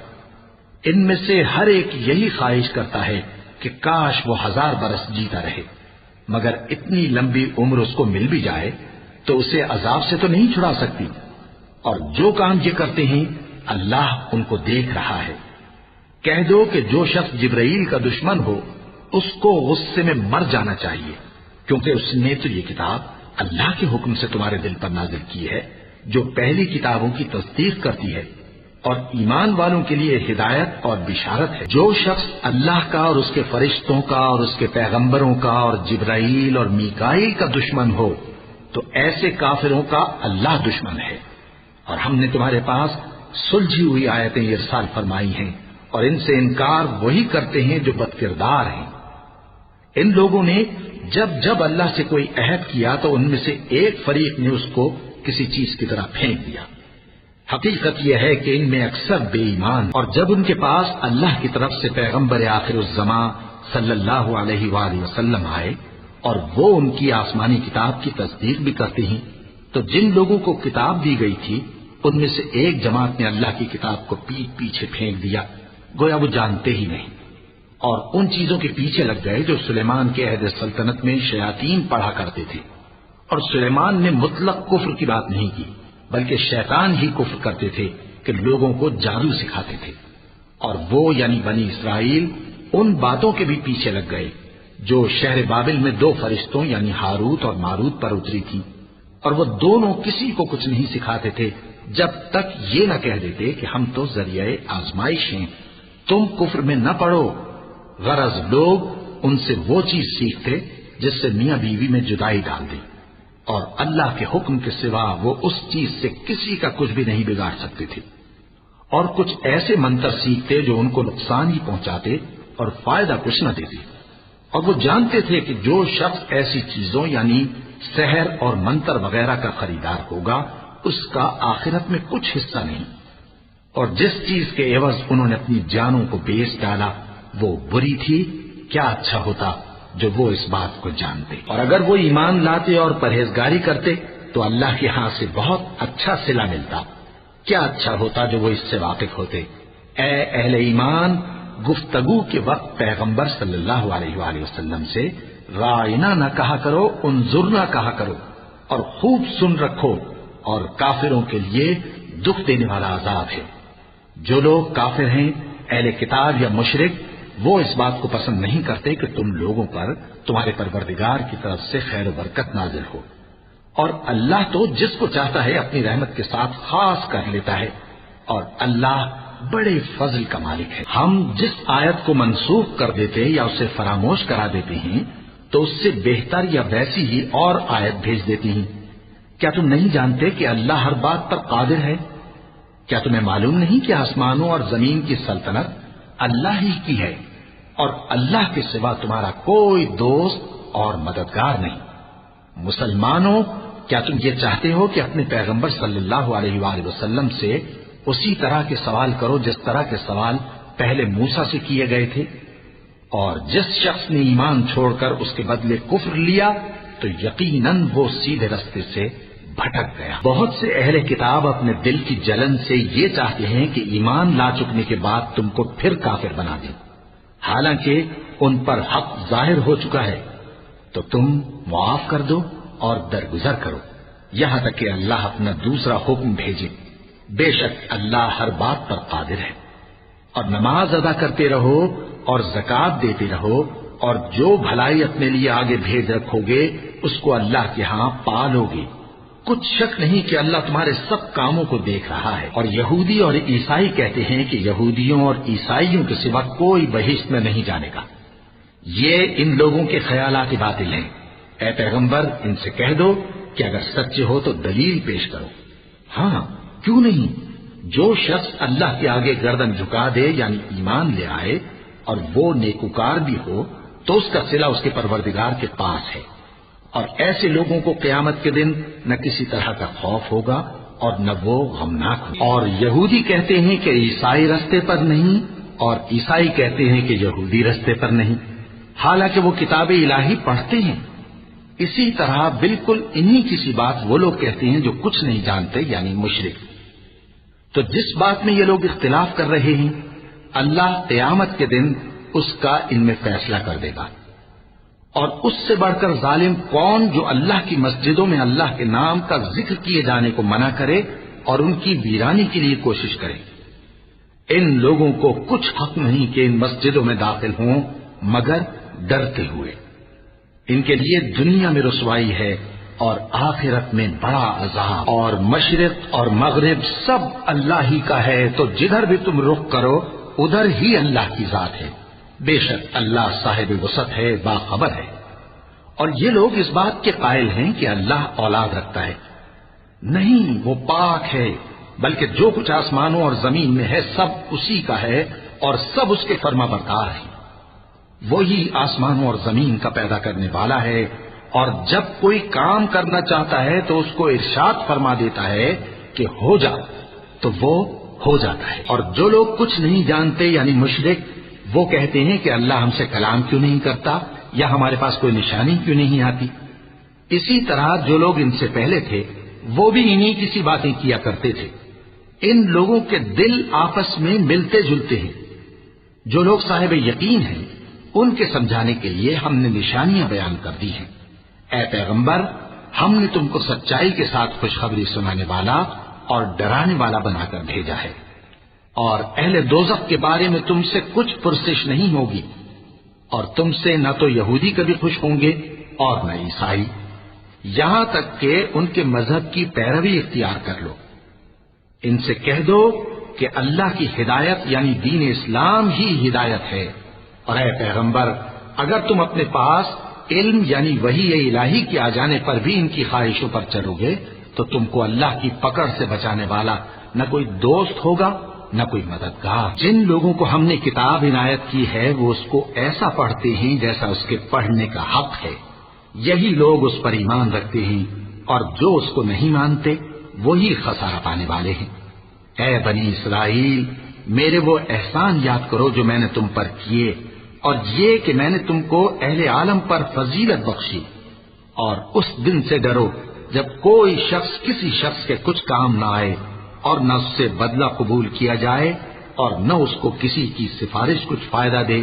[SPEAKER 2] ان میں سے ہر ایک یہی خواہش کرتا ہے کہ کاش وہ 1000 برس جیتا رہے، مگر اتنی لمبی عمر اس کو مل بھی جائے تو اسے عذاب سے تو نہیں چھڑا سکتی، اور جو کام یہ کرتے ہیں اللہ ان کو دیکھ رہا ہے۔ کہہ دو کہ جو شخص جبرائیل کا دشمن ہو اس کو غصے میں مر جانا چاہیے، کیونکہ اس نے تو یہ کتاب اللہ کے حکم سے تمہارے دل پر نازل کی ہے جو پہلی کتابوں کی تصدیق کرتی ہے، اور ایمان والوں کے لیے ہدایت اور بشارت ہے۔ جو شخص اللہ کا اور اس کے فرشتوں کا اور اس کے پیغمبروں کا اور جبرائیل اور میکائیل کا دشمن ہو تو ایسے کافروں کا اللہ دشمن ہے۔ اور ہم نے تمہارے پاس سلجھی ہوئی آیتیں ارسال فرمائی ہیں، اور ان سے انکار وہی کرتے ہیں جو بد کردار ہیں۔ ان لوگوں نے جب جب اللہ سے کوئی عہد کیا تو ان میں سے ایک فریق نے اس کو کسی چیز کی طرح پھینک دیا۔ حقیقت یہ ہے کہ ان میں اکثر بے ایمان، اور جب ان کے پاس اللہ کی طرف سے پیغمبر آخر الزماں صلی اللہ علیہ وآلہ وسلم آئے اور وہ ان کی آسمانی کتاب کی تصدیق بھی کرتے ہیں، تو جن لوگوں کو کتاب دی گئی تھی ان میں سے ایک جماعت نے اللہ کی کتاب کو پیٹ پیچھے پھینک دیا، گویا وہ جانتے ہی نہیں، اور ان چیزوں کے پیچھے لگ گئے جو سلیمان کے عہد سلطنت میں شیاطین پڑھا کرتے تھے۔ اور سلیمان نے مطلق کفر کی بات نہیں کی، بلکہ شیطان ہی کفر کرتے تھے کہ لوگوں کو جادو سکھاتے تھے، اور وہ یعنی بنی اسرائیل ان باتوں کے بھی پیچھے لگ گئے جو شہر بابل میں 2 فرشتوں یعنی ہاروت اور ماروت پر اتری تھی، اور وہ دونوں کسی کو کچھ نہیں سکھاتے تھے جب تک یہ نہ کہہ دیتے کہ ہم تو ذریعہ آزمائش ہیں، تم کفر میں نہ پڑو۔ غرض لوگ ان سے وہ چیز سیکھتے جس سے میاں بیوی میں جدائی ڈال دی، اور اللہ کے حکم کے سوا وہ اس چیز سے کسی کا کچھ بھی نہیں بگاڑ سکتے تھے، اور کچھ ایسے منتر سیکھتے جو ان کو نقصان ہی پہنچاتے اور فائدہ کچھ نہ دیتے، اور وہ جانتے تھے کہ جو شخص ایسی چیزوں یعنی سحر اور منتر وغیرہ کا خریدار ہوگا اس کا آخرت میں کچھ حصہ نہیں، اور جس چیز کے عوض انہوں نے اپنی جانوں کو بیچ ڈالا وہ بری تھی، کیا اچھا ہوتا جو وہ اس بات کو جانتے، اور اگر وہ ایمان لاتے اور پرہیزگاری کرتے تو اللہ کے ہاں سے بہت اچھا صلہ ملتا، کیا اچھا ہوتا جو وہ اس سے واقف ہوتے۔ اے اہل ایمان، گفتگو کے وقت پیغمبر صلی اللہ علیہ وآلہ وسلم سے رائنا نہ کہا کرو، انظرنا کہا کرو، اور خوب سن رکھو، اور کافروں کے لیے دکھ دینے والا عذاب ہے۔ جو لوگ کافر ہیں اہل کتاب یا مشرک وہ اس بات کو پسند نہیں کرتے کہ تم لوگوں پر تمہارے پروردگار کی طرف سے خیر و برکت نازل ہو، اور اللہ تو جس کو چاہتا ہے اپنی رحمت کے ساتھ خاص کر لیتا ہے، اور اللہ بڑے فضل کا مالک ہے. ہم جس آیت کو منسوخ کر دیتے یا اسے فراموش کرا دیتے ہیں تو اس سے بہتر یا ویسی ہی اور آیت بھیج دیتی ہیں. کیا تم نہیں جانتے کہ اللہ ہر بات پر قادر ہے؟ کیا تمہیں معلوم نہیں کہ آسمانوں اور زمین کی سلطنت اللہ ہی کی ہے اور اللہ کے سوا تمہارا کوئی دوست اور مددگار نہیں؟ مسلمانوں، کیا تم یہ چاہتے ہو کہ اپنے پیغمبر صلی اللہ علیہ وآلہ وسلم سے اسی طرح کے سوال کرو جس طرح کے سوال پہلے موسیٰ سے کیے گئے تھے؟ اور جس شخص نے ایمان چھوڑ کر اس کے بدلے کفر لیا تو یقیناً وہ سیدھے رستے سے بھٹک گیا. بہت سے اہل کتاب اپنے دل کی جلن سے یہ چاہتے ہیں کہ ایمان لا چکنے کے بعد تم کو پھر کافر بنا دیں، حالانکہ ان پر حق ظاہر ہو چکا ہے. تو تم معاف کر دو اور درگزر کرو یہاں تک کہ اللہ اپنا دوسرا حکم بھیجے. بے شک اللہ ہر بات پر قادر ہے. اور نماز ادا کرتے رہو اور زکوٰۃ دیتے رہو، اور جو بھلائی اپنے لیے آگے بھیج رکھو گے اس کو اللہ کے ہاں پالو گے. کچھ شک نہیں کہ اللہ تمہارے سب کاموں کو دیکھ رہا ہے. اور یہودی اور عیسائی کہتے ہیں کہ یہودیوں اور عیسائیوں کے سوا کوئی بہشت میں نہیں جانے گا. یہ ان لوگوں کے خیالات باطل ہیں. اے پیغمبر، ان سے کہہ دو کہ اگر سچے ہو تو دلیل پیش کرو. ہاں کیوں نہیں، جو شخص اللہ کے آگے گردن جھکا دے یعنی ایمان لے آئے اور وہ نیکوکار بھی ہو تو اس کا صلہ اس کے پروردگار کے پاس ہے. اور ایسے لوگوں کو قیامت کے دن نہ کسی طرح کا خوف ہوگا اور نہ وہ غمناک ہوں. اور یہودی کہتے ہیں کہ عیسائی رستے پر نہیں، اور عیسائی کہتے ہیں کہ یہودی رستے پر نہیں، حالانکہ وہ کتاب الہی پڑھتے ہیں. اسی طرح بالکل انہی کسی بات وہ لوگ کہتے ہیں جو کچھ نہیں جانتے یعنی مشرک. تو جس بات میں یہ لوگ اختلاف کر رہے ہیں اللہ قیامت کے دن اس کا ان میں فیصلہ کر دے گا. اور اس سے بڑھ کر ظالم کون جو اللہ کی مسجدوں میں اللہ کے نام کا ذکر کیے جانے کو منع کرے اور ان کی ویرانی کے لیے کوشش کرے. ان لوگوں کو کچھ حق نہیں کہ ان مسجدوں میں داخل ہوں مگر ڈرتے ہوئے. ان کے لیے دنیا میں رسوائی ہے اور آخرت میں بڑا عذاب. اور مشرق اور مغرب سب اللہ ہی کا ہے، تو جدھر بھی تم رخ کرو ادھر ہی اللہ کی ذات ہے. بے شک اللہ صاحب وسعت ہے، باخبر ہے. اور یہ لوگ اس بات کے قائل ہیں کہ اللہ اولاد رکھتا ہے. نہیں، وہ پاک ہے، بلکہ جو کچھ آسمانوں اور زمین میں ہے سب اسی کا ہے اور سب اس کے فرما بردار ہیں. وہی آسمانوں اور زمین کا پیدا کرنے والا ہے، اور جب کوئی کام کرنا چاہتا ہے تو اس کو ارشاد فرما دیتا ہے کہ ہو جا، تو وہ ہو جاتا ہے. اور جو لوگ کچھ نہیں جانتے یعنی مشرک، وہ کہتے ہیں کہ اللہ ہم سے کلام کیوں نہیں کرتا یا ہمارے پاس کوئی نشانی کیوں نہیں آتی. اسی طرح جو لوگ ان سے پہلے تھے وہ بھی انہی کسی باتیں کیا کرتے تھے. ان لوگوں کے دل آپس میں ملتے جلتے ہیں. جو لوگ صاحب یقین ہیں ان کے سمجھانے کے لیے ہم نے نشانیاں بیان کر دی ہیں. اے پیغمبر، ہم نے تم کو سچائی کے ساتھ خوشخبری سنانے والا اور ڈرانے والا بنا کر بھیجا ہے. اور اہل دوزخ کے بارے میں تم سے کچھ پرسش نہیں ہوگی، اور تم سے نہ تو یہودی کبھی خوش ہوں گے اور نہ عیسائی، یہاں تک کہ ان کے مذہب کی پیروی اختیار کر لو. ان سے کہہ دو کہ اللہ کی ہدایت یعنی دین اسلام ہی ہدایت ہے. اور اے پیغمبر، اگر تم اپنے پاس علم یعنی وحی الہی کے آ جانے پر بھی ان کی خواہشوں پر چلو گے تو تم کو اللہ کی پکڑ سے بچانے والا نہ کوئی دوست ہوگا نہ کوئی مددگار. جن لوگوں کو ہم نے کتاب عنایت کی ہے وہ اس کو ایسا پڑھتے ہیں جیسا اس کے پڑھنے کا حق ہے. یہی لوگ اس پر ایمان رکھتے ہیں، اور جو اس کو نہیں مانتے وہی خسارہ پانے والے ہیں. اے بنی اسرائیل، میرے وہ احسان یاد کرو جو میں نے تم پر کیے، اور یہ کہ میں نے تم کو اہل عالم پر فضیلت بخشی. اور اس دن سے ڈرو جب کوئی شخص کسی شخص کے کچھ کام نہ آئے اور نہ اس سے بدلہ قبول کیا جائے اور نہ اس کو کسی کی سفارش کچھ فائدہ دے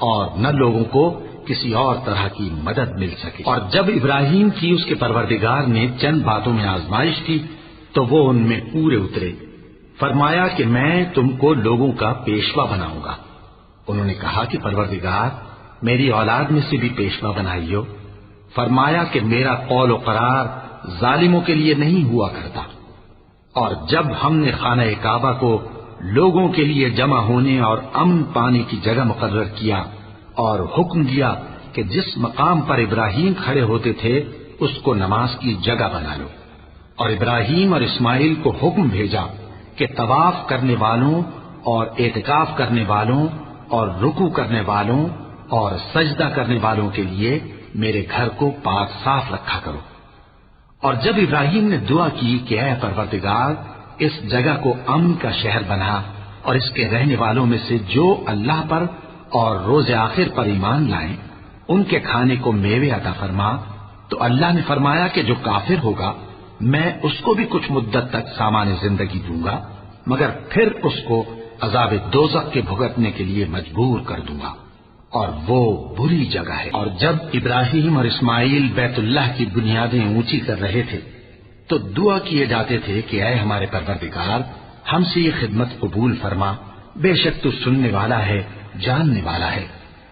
[SPEAKER 2] اور نہ لوگوں کو کسی اور طرح کی مدد مل سکے. اور جب ابراہیم کی اس کے پروردگار نے چند باتوں میں آزمائش کی تو وہ ان میں پورے اترے. فرمایا کہ میں تم کو لوگوں کا پیشوا بناؤں گا. انہوں نے کہا کہ پروردگار، میری اولاد میں سے بھی پیشوا بنائیو. فرمایا کہ میرا قول و قرار ظالموں کے لیے نہیں ہوا کرتا. اور جب ہم نے خانہ کعبہ کو لوگوں کے لیے جمع ہونے اور امن پانے کی جگہ مقرر کیا اور حکم دیا کہ جس مقام پر ابراہیم کھڑے ہوتے تھے اس کو نماز کی جگہ بنا لو، اور ابراہیم اور اسماعیل کو حکم بھیجا کہ طواف کرنے والوں اور اعتکاف کرنے والوں اور رکوع کرنے والوں اور سجدہ کرنے والوں کے لیے میرے گھر کو پاک صاف رکھا کرو۔ اور جب ابراہیم نے دعا کی کہ اے پروردگار اس جگہ کو امن کا شہر بنا اور اس کے رہنے والوں میں سے جو اللہ پر اور روز آخر پر ایمان لائیں ان کے کھانے کو میوے عطا فرما، تو اللہ نے فرمایا کہ جو کافر ہوگا میں اس کو بھی کچھ مدت تک سامان زندگی دوں گا، مگر پھر اس کو عذاب دوزخ کے بھگتنے کے لیے مجبور کر دوں گا، اور وہ بری جگہ ہے۔ اور جب ابراہیم اور اسماعیل بیت اللہ کی بنیادیں اونچی کر رہے تھے تو دعا کیے جاتے تھے کہ اے ہمارے پروردگار ہم سے یہ خدمت قبول فرما، بے شک تو سننے والا ہے جاننے والا ہے۔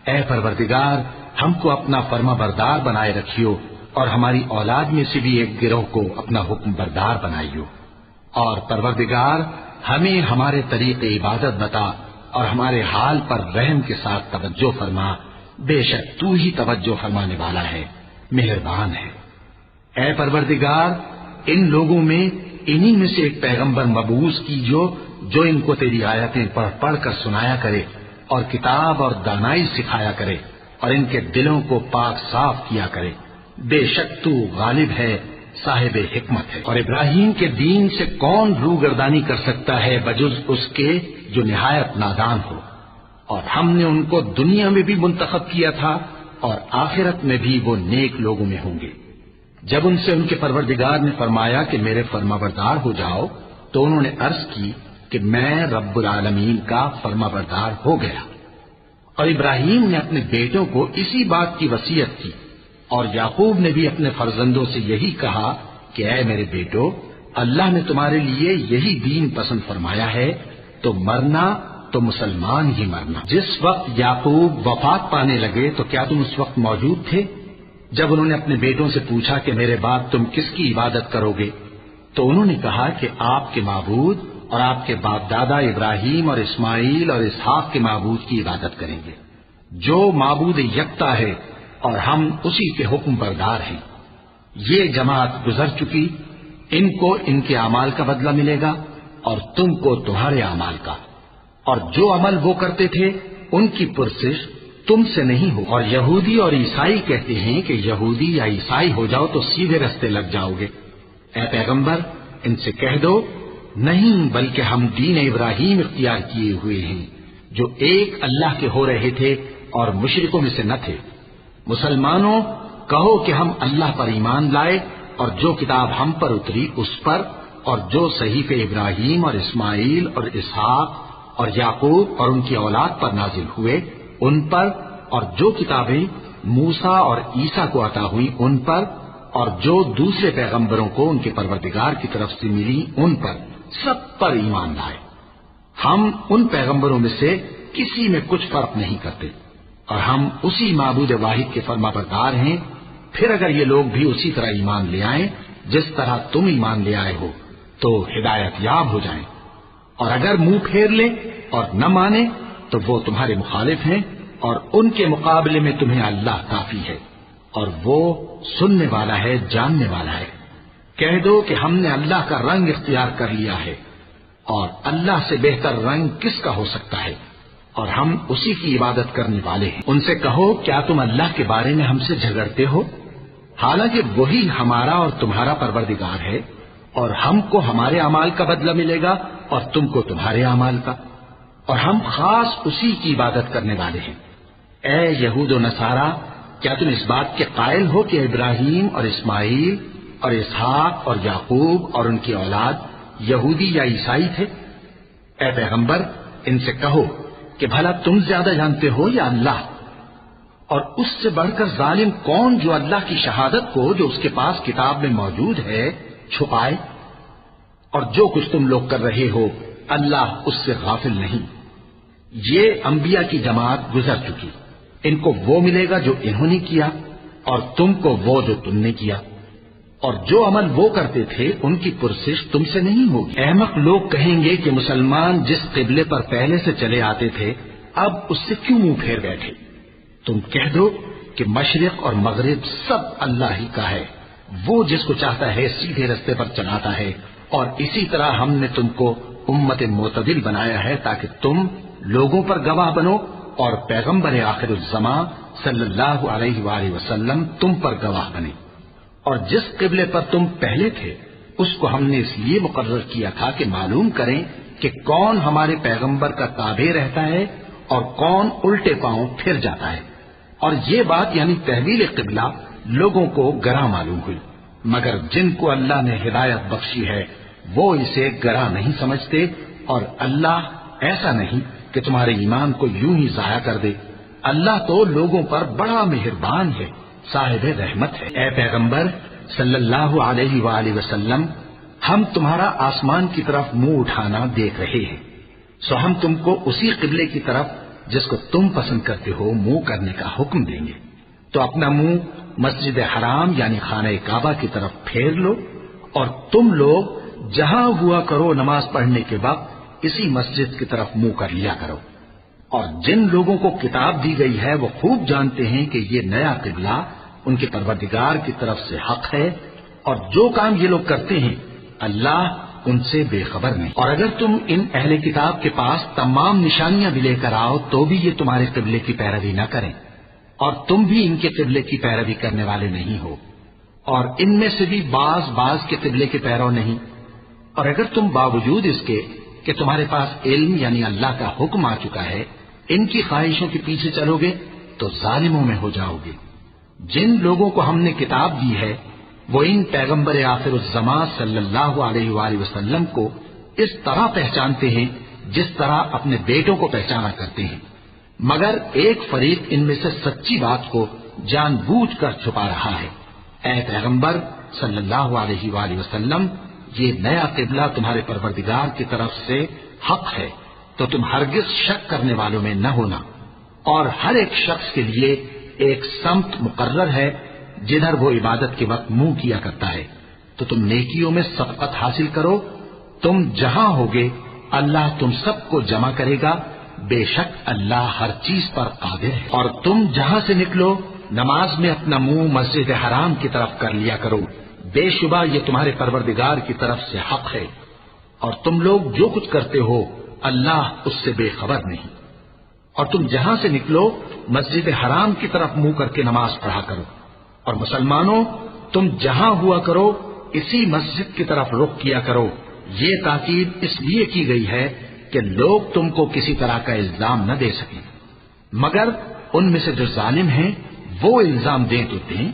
[SPEAKER 2] اے پروردگار ہم کو اپنا فرما بردار بنائے رکھیو اور ہماری اولاد میں سے بھی ایک گروہ کو اپنا حکم بردار بنائیو، اور پروردگار ہمیں ہمارے طریق عبادت بتا اور ہمارے حال پر رحم کے ساتھ توجہ فرما، بے شک تو ہی توجہ فرمانے والا ہے، مہربان ہے۔ اے پروردگار ان لوگوں میں انہی میں سے ایک پیغمبر مبعوث کیجو جو ان کو تیری آیتیں پڑھ پڑھ کر سنایا کرے اور کتاب اور دانائی سکھایا کرے اور ان کے دلوں کو پاک صاف کیا کرے، بے شک تو غالب ہے صاحب حکمت ہے۔ اور ابراہیم کے دین سے کون روگردانی کر سکتا ہے بجز اس کے جو نہایت نادان ہو، اور ہم نے ان کو دنیا میں بھی منتخب کیا تھا اور آخرت میں بھی وہ نیک لوگوں میں ہوں گے۔ جب ان سے ان کے پروردگار نے فرمایا کہ میرے فرما بردار ہو جاؤ تو انہوں نے عرض کی کہ میں رب العالمین کا فرما بردار ہو گیا۔ اور ابراہیم نے اپنے بیٹوں کو اسی بات کی وصیت کی، اور یعقوب نے بھی اپنے فرزندوں سے یہی کہا کہ اے میرے بیٹو، اللہ نے تمہارے لیے یہی دین پسند فرمایا ہے، تو مرنا تو مسلمان ہی مرنا۔ جس وقت یعقوب وفات پانے لگے تو کیا تم اس وقت موجود تھے جب انہوں نے اپنے بیٹوں سے پوچھا کہ میرے بعد تم کس کی عبادت کرو گے؟ تو انہوں نے کہا کہ آپ کے معبود اور آپ کے باپ دادا ابراہیم اور اسماعیل اور اسحاق کے معبود کی عبادت کریں گے، جو معبود یکتا ہے اور ہم اسی کے حکم بردار ہیں۔ یہ جماعت گزر چکی، ان کو ان کے اعمال کا بدلہ ملے گا اور تم کو تمہارے اعمال کا، اور جو عمل وہ کرتے تھے ان کی پرسش تم سے نہیں ہو۔ اور یہودی اور عیسائی کہتے ہیں کہ یہودی یا عیسائی ہو جاؤ تو سیدھے رستے لگ جاؤ گے۔ اے پیغمبر ان سے کہہ دو نہیں، بلکہ ہم دین ابراہیم اختیار کیے ہوئے ہیں جو ایک اللہ کے ہو رہے تھے اور مشرکوں میں سے نہ تھے۔ مسلمانوں کہو کہ ہم اللہ پر ایمان لائے اور جو کتاب ہم پر اتری اس پر، اور جو صحیفے ابراہیم اور اسماعیل اور اسحاق اور یعقوب اور ان کی اولاد پر نازل ہوئے ان پر، اور جو کتابیں موسیٰ اور عیسیٰ کو عطا ہوئی ان پر، اور جو دوسرے پیغمبروں کو ان کے پروردگار کی طرف سے ملی ان پر، سب پر ایمان لائے۔ ہم ان پیغمبروں میں سے کسی میں کچھ فرق نہیں کرتے، اور ہم اسی معبود واحد کے فرما بردار ہیں۔ پھر اگر یہ لوگ بھی اسی طرح ایمان لے آئیں جس طرح تم ایمان لے آئے ہو تو ہدایت یاب ہو جائیں، اور اگر منہ پھیر لیں اور نہ مانے تو وہ تمہارے مخالف ہیں، اور ان کے مقابلے میں تمہیں اللہ کافی ہے، اور وہ سننے والا ہے جاننے والا ہے۔ کہہ دو کہ ہم نے اللہ کا رنگ اختیار کر لیا ہے، اور اللہ سے بہتر رنگ کس کا ہو سکتا ہے، اور ہم اسی کی عبادت کرنے والے ہیں۔ ان سے کہو کیا تم اللہ کے بارے میں ہم سے جھگڑتے ہو، حالانکہ وہی ہمارا اور تمہارا پروردگار ہے، اور ہم کو ہمارے اعمال کا بدلہ ملے گا اور تم کو تمہارے اعمال کا، اور ہم خاص اسی کی عبادت کرنے والے ہیں۔ اے یہود و نصارا، کیا تم اس بات کے قائل ہو کہ ابراہیم اور اسماعیل اور اسحاق اور یعقوب اور ان کی اولاد یہودی یا عیسائی تھے؟ اے پیغمبر ان سے کہو کہ بھلا تم زیادہ جانتے ہو یا اللہ؟ اور اس سے بڑھ کر ظالم کون جو اللہ کی شہادت کو جو اس کے پاس کتاب میں موجود ہے چھپائے؟ اور جو کچھ تم لوگ کر رہے ہو اللہ اس سے غافل نہیں۔ یہ انبیاء کی جماعت گزر چکی، ان کو وہ ملے گا جو انہوں نے کیا، اور تم کو وہ جو تم نے کیا۔ اور جو عمل وہ کرتے تھے ان کی پرسش تم سے نہیں ہوگی۔ احمق لوگ کہیں گے کہ مسلمان جس قبلے پر پہلے سے چلے آتے تھے اب اس سے کیوں منہ پھیر بیٹھے؟ تم کہہ دو کہ مشرق اور مغرب سب اللہ ہی کا ہے، وہ جس کو چاہتا ہے سیدھے رستے پر چلاتا ہے، اور اسی طرح ہم نے تم کو امت معتدل بنایا ہے تاکہ تم لوگوں پر گواہ بنو اور پیغمبر آخر الزماں صلی اللہ علیہ وآلہ وسلم تم پر گواہ بنے۔ اور جس قبلے پر تم پہلے تھے اس کو ہم نے اس لیے مقرر کیا تھا کہ معلوم کریں کہ کون ہمارے پیغمبر کا تابع رہتا ہے اور کون الٹے پاؤں پھر جاتا ہے۔ اور یہ بات یعنی تحویل قبلہ لوگوں کو گراں معلوم ہوئی، مگر جن کو اللہ نے ہدایت بخشی ہے وہ اسے گراں نہیں سمجھتے، اور اللہ ایسا نہیں کہ تمہارے ایمان کو یوں ہی ضائع کر دے۔ اللہ تو لوگوں پر بڑا مہربان ہے، صاحب رحمت ہے۔ اے پیغمبر صلی اللہ علیہ وآلہ وسلم، ہم تمہارا آسمان کی طرف منہ اٹھانا دیکھ رہے ہیں، سو ہم تم کو اسی قبلے کی طرف جس کو تم پسند کرتے ہو منہ کرنے کا حکم دیں گے۔ تو اپنا منہ مسجد حرام یعنی خانہ کعبہ کی طرف پھیر لو، اور تم لوگ جہاں ہوا کرو نماز پڑھنے کے وقت اسی مسجد کی طرف منہ کر لیا کرو۔ اور جن لوگوں کو کتاب دی گئی ہے وہ خوب جانتے ہیں کہ یہ نیا قبلہ ان کے پروردگار کی طرف سے حق ہے، اور جو کام یہ لوگ کرتے ہیں اللہ ان سے بے خبر نہیں۔ اور اگر تم ان اہل کتاب کے پاس تمام نشانیاں بھی لے کر آؤ تو بھی یہ تمہارے قبلے کی پیروی نہ کریں، اور تم بھی ان کے قبلے کی پیروی کرنے والے نہیں ہو، اور ان میں سے بھی بعض کے قبلے کے پیرو نہیں۔ اور اگر تم باوجود اس کے کہ تمہارے پاس علم یعنی اللہ کا حکم آ چکا ہے ان کی خواہشوں کے پیچھے چلو گے تو ظالموں میں ہو جاؤ گے۔ جن لوگوں کو ہم نے کتاب دی ہے وہ ان پیغمبر آخر الزماں صلی اللہ علیہ وآلہ وسلم کو اس طرح پہچانتے ہیں جس طرح اپنے بیٹوں کو پہچانا کرتے ہیں، مگر ایک فریق ان میں سے سچی بات کو جان بوجھ کر چھپا رہا ہے۔ اے پیغمبر صلی اللہ علیہ وآلہ وسلم، یہ نیا قبلہ تمہارے پروردگار کی طرف سے حق ہے، تو تم ہرگز شک کرنے والوں میں نہ ہونا، اور ہر ایک شخص کے لیے ایک سمت مقرر ہے جدھر وہ عبادت کے وقت منہ کیا کرتا ہے، تو تم نیکیوں میں سبقت حاصل کرو۔ تم جہاں ہوگے اللہ تم سب کو جمع کرے گا، بے شک اللہ ہر چیز پر قادر ہے۔ اور تم جہاں سے نکلو نماز میں اپنا منہ مسجد حرام کی طرف کر لیا کرو، بے شبہ یہ تمہارے پروردگار کی طرف سے حق ہے، اور تم لوگ جو کچھ کرتے ہو اللہ اس سے بے خبر نہیں۔ اور تم جہاں سے نکلو مسجد حرام کی طرف منہ کر کے نماز پڑھا کرو، اور مسلمانوں تم جہاں ہوا کرو اسی مسجد کی طرف رخ کیا کرو۔ یہ تاکید اس لیے کی گئی ہے کہ لوگ تم کو کسی طرح کا الزام نہ دے سکیں، مگر ان میں سے جو ظالم ہیں وہ الزام دیں تو دیں،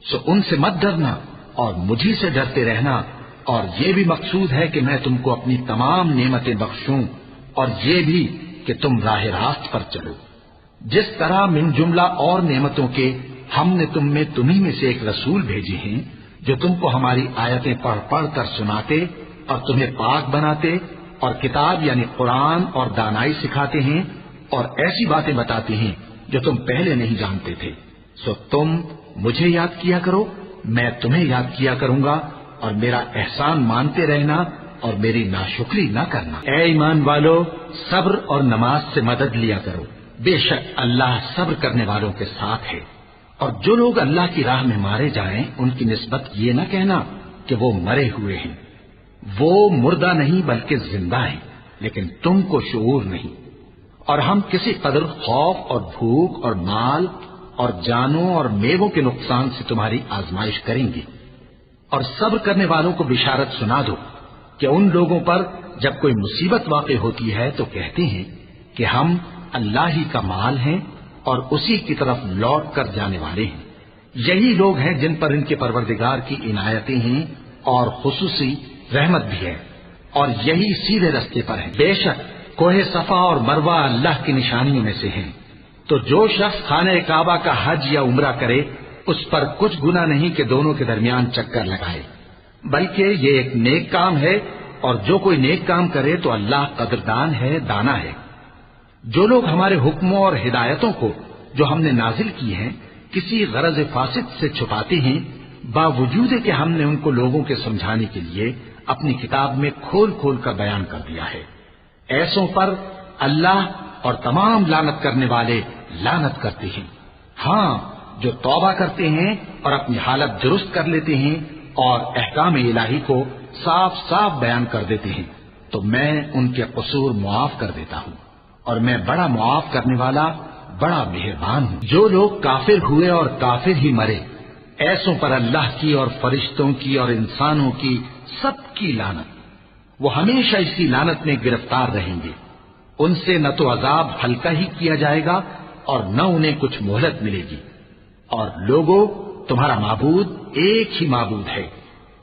[SPEAKER 2] سو ان سے مت ڈرنا اور مجھی سے ڈرتے رہنا، اور یہ بھی مقصود ہے کہ میں تم کو اپنی تمام نعمتیں بخشوں، اور یہ بھی کہ تم راہ راست پر چلو۔ جس طرح من جملہ اور نعمتوں کے ہم نے تمہیں میں سے ایک رسول بھیجے ہیں جو تم کو ہماری آیتیں پڑھ پڑھ کر سناتے اور تمہیں پاک بناتے اور کتاب یعنی قرآن اور دانائی سکھاتے ہیں اور ایسی باتیں بتاتے ہیں جو تم پہلے نہیں جانتے تھے، سو تم مجھے یاد کیا کرو، میں تمہیں یاد کیا کروں گا، اور میرا احسان مانتے رہنا اور میری ناشکری نہ کرنا۔ اے ایمان والو، صبر اور نماز سے مدد لیا کرو، بے شک اللہ صبر کرنے والوں کے ساتھ ہے۔ اور جو لوگ اللہ کی راہ میں مارے جائیں ان کی نسبت یہ نہ کہنا کہ وہ مرے ہوئے ہیں، وہ مردہ نہیں بلکہ زندہ ہیں، لیکن تم کو شعور نہیں۔ اور ہم کسی قدر خوف اور بھوک اور مال اور جانوں اور میووں کے نقصان سے تمہاری آزمائش کریں گے، اور صبر کرنے والوں کو بشارت سنا دو کہ ان لوگوں پر جب کوئی مصیبت واقع ہوتی ہے تو کہتے ہیں کہ ہم اللہ ہی کا مال ہیں اور اسی کی طرف لوٹ کر جانے والے ہیں۔ یہی لوگ ہیں جن پر ان کے پروردگار کی عنایتیں ہیں اور خصوصی رحمت بھی ہے، اور یہی سیدھے رستے پر ہیں۔ بے شک کوہ صفا اور مروہ اللہ کی نشانیوں میں سے ہیں، تو جو شخص خانہ کعبہ کا حج یا عمرہ کرے اس پر کچھ گناہ نہیں کہ دونوں کے درمیان چکر لگائے، بلکہ یہ ایک نیک کام ہے، اور جو کوئی نیک کام کرے تو اللہ قدردان ہے، دانا ہے۔ جو لوگ ہمارے حکموں اور ہدایتوں کو جو ہم نے نازل کی ہیں کسی غرض فاسد سے چھپاتے ہیں باوجود کہ ہم نے ان کو لوگوں کے سمجھانے کے لیے اپنی کتاب میں کھول کھول کر بیان کر دیا ہے۔ ایسوں پر اللہ اور تمام لعنت کرنے والے لعنت کرتے ہیں۔ ہاں، جو توبہ کرتے ہیں اور اپنی حالت درست کر لیتے ہیں اور احکام الہی کو صاف صاف بیان کر دیتے ہیں تو میں ان کے قصور معاف کر دیتا ہوں، اور میں بڑا معاف کرنے والا بڑا مہربان ہوں۔ جو لوگ کافر ہوئے اور کافر ہی مرے، ایسوں پر اللہ کی اور فرشتوں کی اور انسانوں کی سب کی لعنت، وہ ہمیشہ اسی لعنت میں گرفتار رہیں گے۔ ان سے نہ تو عذاب ہلکا ہی کیا جائے گا اور نہ انہیں کچھ مہلت ملے گی۔ اور لوگوں، تمہارا معبود ایک ہی معبود ہے،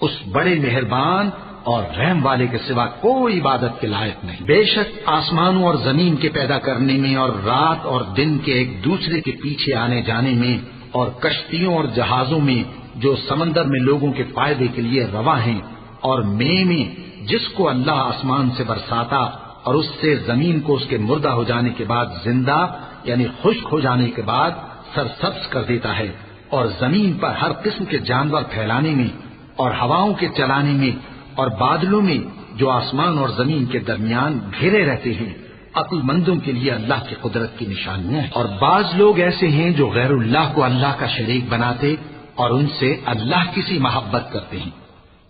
[SPEAKER 2] اس بڑے مہربان اور رحم والے کے سوا کوئی عبادت کے لائق نہیں۔ بے شک آسمانوں اور زمین کے پیدا کرنے میں اور رات اور دن کے ایک دوسرے کے پیچھے آنے جانے میں اور کشتیوں اور جہازوں میں جو سمندر میں لوگوں کے فائدے کے لیے رواں ہیں، اور میں جس کو اللہ آسمان سے برساتا اور اس سے زمین کو اس کے مردہ ہو جانے کے بعد زندہ یعنی خشک ہو جانے کے بعد سرسبز کر دیتا ہے، اور زمین پر ہر قسم کے جانور پھیلانے میں اور ہواؤں کے چلانے میں اور بادلوں میں جو آسمان اور زمین کے درمیان گھرے رہتے ہیں، عقل مندوں کے لیے اللہ کی قدرت کی نشانیاں ہیں۔ اور بعض لوگ ایسے ہیں جو غیر اللہ کو اللہ کا شریک بناتے اور ان سے اللہ کی سی محبت کرتے ہیں،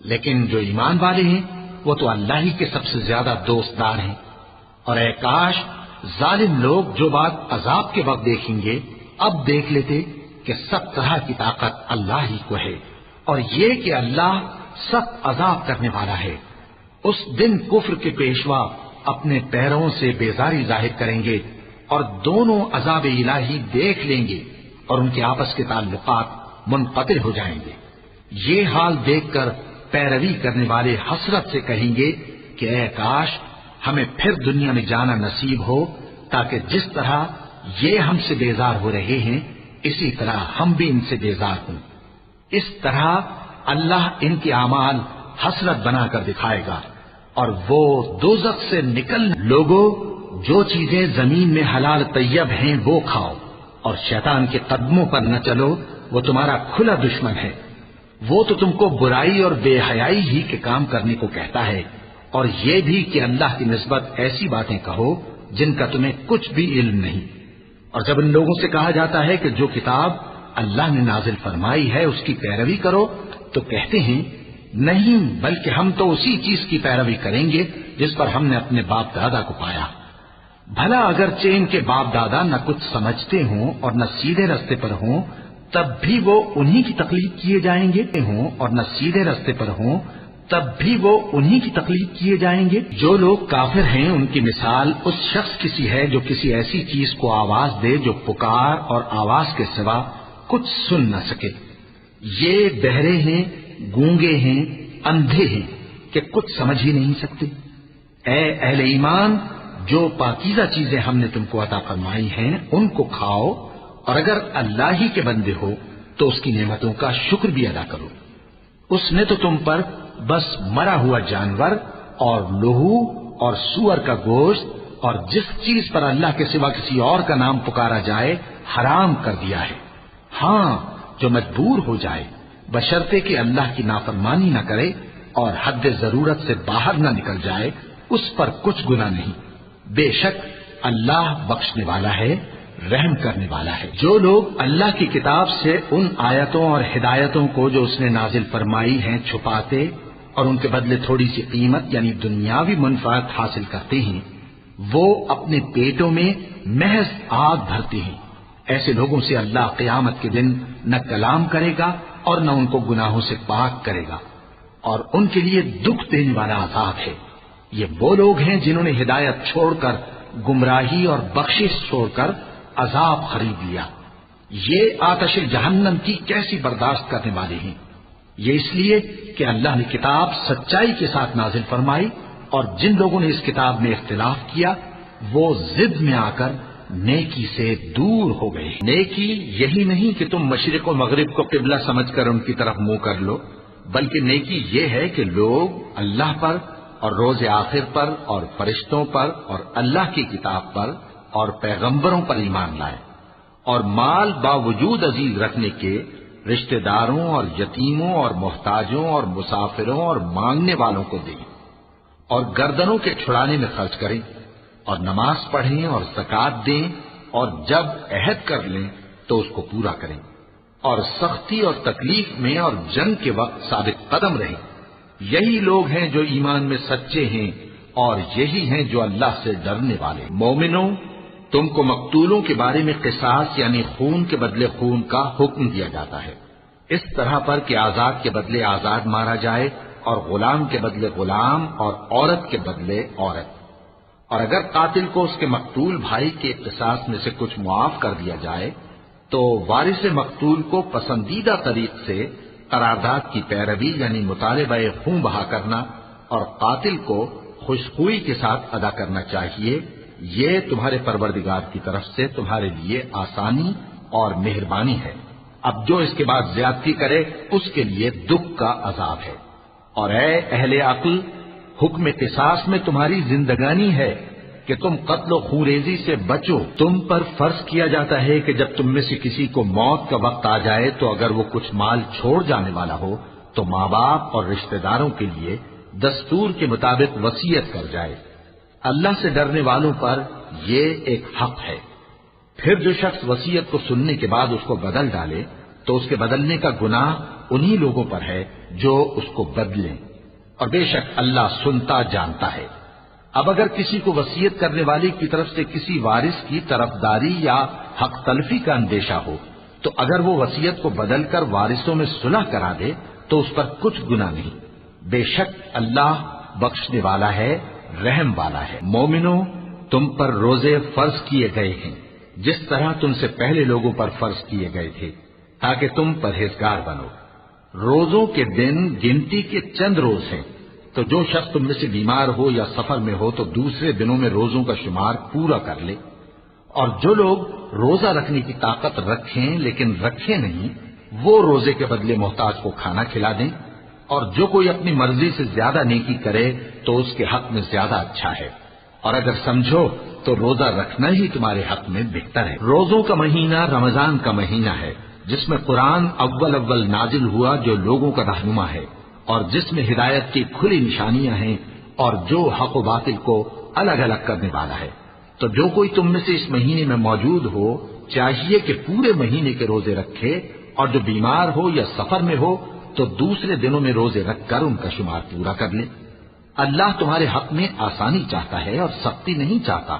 [SPEAKER 2] لیکن جو ایمان والے ہیں وہ تو اللہ ہی کے سب سے زیادہ دوستدار ہیں۔ اور اے کاش ظالم لوگ جو بات عذاب کے وقت دیکھیں گے اب دیکھ لیتے کہ سب طرح کی طاقت اللہ ہی کو ہے، اور یہ کہ اللہ سخت عذاب کرنے والا ہے۔ اس دن کفر کے پیشوا اپنے پیروں سے بیزاری ظاہر کریں گے اور دونوں عذاب الہی دیکھ لیں گے اور ان کے آپس کے تعلقات منقطع ہو جائیں گے۔ یہ حال دیکھ کر پیروی کرنے والے حسرت سے کہیں گے کہ اے کاش ہمیں پھر دنیا میں جانا نصیب ہو، تاکہ جس طرح یہ ہم سے بیزار ہو رہے ہیں اسی طرح ہم بھی ان سے بیزار ہوں۔ اس طرح اللہ ان کے اعمال حسرت بنا کر دکھائے گا، اور وہ دوزخ سے نکل لوگوں، جو چیزیں زمین میں حلال طیب ہیں وہ کھاؤ، اور شیطان کے قدموں پر نہ چلو، وہ تمہارا کھلا دشمن ہے۔ وہ تو تم کو برائی اور بے حیائی ہی کے کام کرنے کو کہتا ہے، اور یہ بھی کہ اللہ کی نسبت ایسی باتیں کہو جن کا تمہیں کچھ بھی علم نہیں۔ اور جب ان لوگوں سے کہا جاتا ہے کہ جو کتاب اللہ نے نازل فرمائی ہے اس کی پیروی کرو، تو کہتے ہیں نہیں، بلکہ ہم تو اسی چیز کی پیروی کریں گے جس پر ہم نے اپنے باپ دادا کو پایا۔ بھلا اگرچہ ان کے باپ دادا نہ کچھ سمجھتے ہوں اور نہ سیدھے رستے پر ہوں، تب بھی وہ انہی کی تقلید کیے جائیں گے، اور نہ سیدھے رستے پر ہوں تب بھی وہ انہی کی تقلید کیے جائیں گے۔ جو لوگ کافر ہیں ان کی مثال اس شخص کی سی ہے جو کسی ایسی چیز کو آواز دے جو پکار اور آواز کے سوا کچھ سن نہ سکے۔ یہ بہرے ہیں، گونگے ہیں، اندھے ہیں کہ کچھ سمجھ ہی نہیں سکتے۔ اے اہل ایمان، جو پاکیزہ چیزیں ہم نے تم کو عطا فرمائی ہیں ان کو کھاؤ، اور اگر اللہ ہی کے بندے ہو تو اس کی نعمتوں کا شکر بھی ادا کرو۔ اس نے تو تم پر بس مرا ہوا جانور اور لہو اور سور کا گوشت اور جس چیز پر اللہ کے سوا کسی اور کا نام پکارا جائے حرام کر دیا ہے۔ ہاں، جو مجبور ہو جائے بشرطے کہ اللہ کی نافرمانی نہ کرے اور حد ضرورت سے باہر نہ نکل جائے، اس پر کچھ گناہ نہیں۔ بے شک اللہ بخشنے والا ہے، رحم کرنے والا ہے۔ جو لوگ اللہ کی کتاب سے ان آیتوں اور ہدایتوں کو جو اس نے نازل فرمائی ہیں چھپاتے اور ان کے بدلے تھوڑی سی قیمت یعنی دنیاوی منفعت حاصل کرتے ہیں، وہ اپنے پیٹوں میں محض آگ بھرتے ہیں۔ ایسے لوگوں سے اللہ قیامت کے دن نہ کلام کرے گا اور نہ ان کو گناہوں سے پاک کرے گا، اور ان کے لیے دکھ دینے والا عذاب ہے۔ یہ وہ لوگ ہیں جنہوں نے ہدایت چھوڑ کر گمراہی اور بخشش چھوڑ کر عذاب خرید لیا۔ یہ آتش جہنم کی کیسی برداشت کرنے والے ہیں۔ یہ اس لیے کہ اللہ نے کتاب سچائی کے ساتھ نازل فرمائی، اور جن لوگوں نے اس کتاب میں اختلاف کیا وہ ضد میں آ کر نیکی سے دور ہو گئے۔ نیکی یہی نہیں کہ تم مشرق و مغرب کو قبلہ سمجھ کر ان کی طرف منہ کر لو، بلکہ نیکی یہ ہے کہ لوگ اللہ پر اور روز آخر پر اور فرشتوں پر اور اللہ کی کتاب پر اور پیغمبروں پر ایمان لائے، اور مال باوجود عزیز رکھنے کے رشتہ داروں اور یتیموں اور محتاجوں اور مسافروں اور مانگنے والوں کو دیں، اور گردنوں کے چھڑانے میں خرچ کریں، اور نماز پڑھیں اور زکات دیں، اور جب عہد کر لیں تو اس کو پورا کریں، اور سختی اور تکلیف میں اور جنگ کے وقت ثابت قدم رہیں۔ یہی لوگ ہیں جو ایمان میں سچے ہیں، اور یہی ہیں جو اللہ سے ڈرنے والے۔ مومنوں، تم کو مقتولوں کے بارے میں قصاص یعنی خون کے بدلے خون کا حکم دیا جاتا ہے، اس طرح پر کہ آزاد کے بدلے آزاد مارا جائے، اور غلام کے بدلے غلام، اور عورت کے بدلے عورت۔ اور اگر قاتل کو اس کے مقتول بھائی کے قصاص میں سے کچھ معاف کر دیا جائے تو وارث مقتول کو پسندیدہ طریق سے قرارداد کی پیروی یعنی مطالبہ خون بہا کرنا اور قاتل کو خوشخوئی کے ساتھ ادا کرنا چاہیے۔ یہ تمہارے پروردگار کی طرف سے تمہارے لیے آسانی اور مہربانی ہے۔ اب جو اس کے بعد زیادتی کرے اس کے لیے دکھ کا عذاب ہے۔ اور اے اہل عقل، حکم قصاص میں تمہاری زندگانی ہے کہ تم قتل و خونریزی سے بچو۔ تم پر فرض کیا جاتا ہے کہ جب تم میں سے کسی کو موت کا وقت آ جائے تو اگر وہ کچھ مال چھوڑ جانے والا ہو تو ماں باپ اور رشتہ داروں کے لیے دستور کے مطابق وصیت کر جائے۔ اللہ سے ڈرنے والوں پر یہ ایک حق ہے۔ پھر جو شخص وصیت کو سننے کے بعد اس کو بدل ڈالے تو اس کے بدلنے کا گناہ انہی لوگوں پر ہے جو اس کو بدلیں، اور بے شک اللہ سنتا جانتا ہے۔ اب اگر کسی کو وصیت کرنے والی کی طرف سے کسی وارث کی طرفداری یا حق تلفی کا اندیشہ ہو تو اگر وہ وصیت کو بدل کر وارثوں میں صلح کرا دے تو اس پر کچھ گناہ نہیں، بے شک اللہ بخشنے والا ہے، رحم والا ہے۔ مومنوں، تم پر روزے فرض کیے گئے ہیں جس طرح تم سے پہلے لوگوں پر فرض کیے گئے تھے تاکہ تم پرہیزگار بنو۔ روزوں کے دن گنتی کے چند روز ہیں، تو جو شخص تم میں سے بیمار ہو یا سفر میں ہو تو دوسرے دنوں میں روزوں کا شمار پورا کر لے۔ اور جو لوگ روزہ رکھنے کی طاقت رکھیں لیکن رکھیں نہیں، وہ روزے کے بدلے محتاج کو کھانا کھلا دیں۔ اور جو کوئی اپنی مرضی سے زیادہ نیکی کرے تو اس کے حق میں زیادہ اچھا ہے، اور اگر سمجھو تو روزہ رکھنا ہی تمہارے حق میں بہتر ہے۔ روزوں کا مہینہ رمضان کا مہینہ ہے جس میں قرآن اول نازل ہوا، جو لوگوں کا رہنما ہے اور جس میں ہدایت کی کھلی نشانیاں ہیں اور جو حق و باطل کو الگ الگ کرنے والا ہے۔ تو جو کوئی تم میں سے اس مہینے میں موجود ہو چاہیے کہ پورے مہینے کے روزے رکھے، اور جو بیمار ہو یا سفر میں ہو تو دوسرے دنوں میں روزے رکھ کر ان کا شمار پورا کر لے۔ اللہ تمہارے حق میں آسانی چاہتا ہے اور سختی نہیں چاہتا،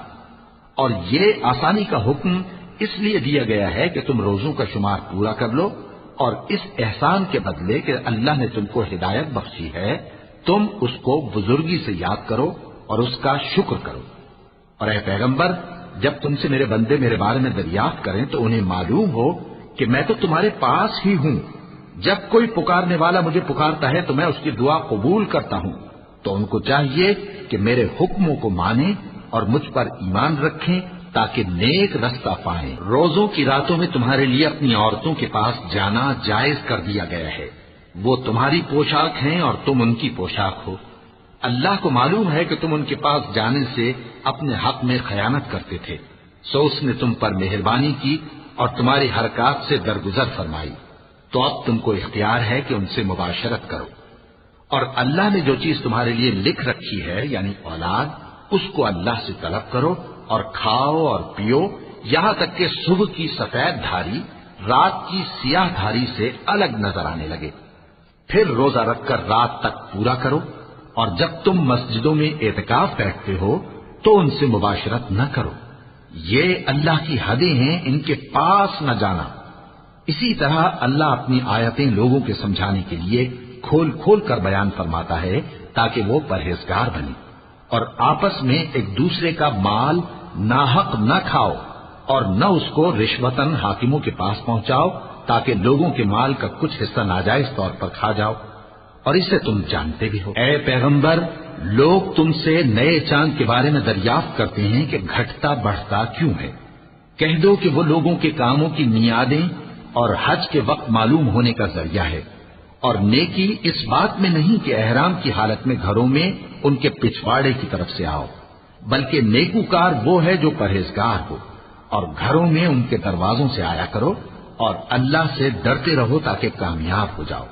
[SPEAKER 2] اور یہ آسانی کا حکم اس لیے دیا گیا ہے کہ تم روزوں کا شمار پورا کر لو، اور اس احسان کے بدلے کہ اللہ نے تم کو ہدایت بخشی ہے تم اس کو بزرگی سے یاد کرو اور اس کا شکر کرو۔ اور اے پیغمبر، جب تم سے میرے بندے میرے بارے میں دریافت کریں تو انہیں معلوم ہو کہ میں تو تمہارے پاس ہی ہوں۔ جب کوئی پکارنے والا مجھے پکارتا ہے تو میں اس کی دعا قبول کرتا ہوں، تو ان کو چاہیے کہ میرے حکموں کو مانیں اور مجھ پر ایمان رکھیں تاکہ نیک رستہ پائیں۔ روزوں کی راتوں میں تمہارے لیے اپنی عورتوں کے پاس جانا جائز کر دیا گیا ہے، وہ تمہاری پوشاک ہیں اور تم ان کی پوشاک ہو۔ اللہ کو معلوم ہے کہ تم ان کے پاس جانے سے اپنے حق میں خیانت کرتے تھے، سو اس نے تم پر مہربانی کی اور تمہاری حرکات سے درگزر فرمائی، تو اب تم کو اختیار ہے کہ ان سے مباشرت کرو۔ اور اللہ نے جو چیز تمہارے لیے لکھ رکھی ہے یعنی اولاد، اس کو اللہ سے طلب کرو اور کھاؤ اور پیو یہاں تک کہ صبح کی سفید دھاری رات کی سیاہ دھاری سے الگ نظر آنے لگے، پھر روزہ رکھ کر رات تک پورا کرو۔ اور جب تم مسجدوں میں اعتکاف بیٹھتے ہو تو ان سے مباشرت نہ کرو، یہ اللہ کی حدیں ہیں، ان کے پاس نہ جانا۔ اسی طرح اللہ اپنی آیتیں لوگوں کے سمجھانے کے لیے کھول کھول کر بیان فرماتا ہے تاکہ وہ پرہیزگار بنے۔ اور آپس میں ایک دوسرے کا مال ناحق نہ کھاؤ اور نہ اس کو رشوتاً حاکموں کے پاس پہنچاؤ تاکہ لوگوں کے مال کا کچھ حصہ ناجائز طور پر کھا جاؤ، اور اسے تم جانتے بھی ہو۔ اے پیغمبر، لوگ تم سے نئے چاند کے بارے میں دریافت کرتے ہیں کہ گھٹتا بڑھتا کیوں ہے؟ کہہ دو کہ وہ لوگوں کے کاموں کی میعادیں اور حج کے وقت معلوم ہونے کا ذریعہ ہے، اور نیکی اس بات میں نہیں کہ احرام کی حالت میں گھروں میں ان کے پچھواڑے کی طرف سے آؤ، بلکہ نیکوکار وہ ہے جو پرہیزگار ہو، اور گھروں میں ان کے دروازوں سے آیا کرو، اور اللہ سے ڈرتے رہو تاکہ کامیاب ہو جاؤ۔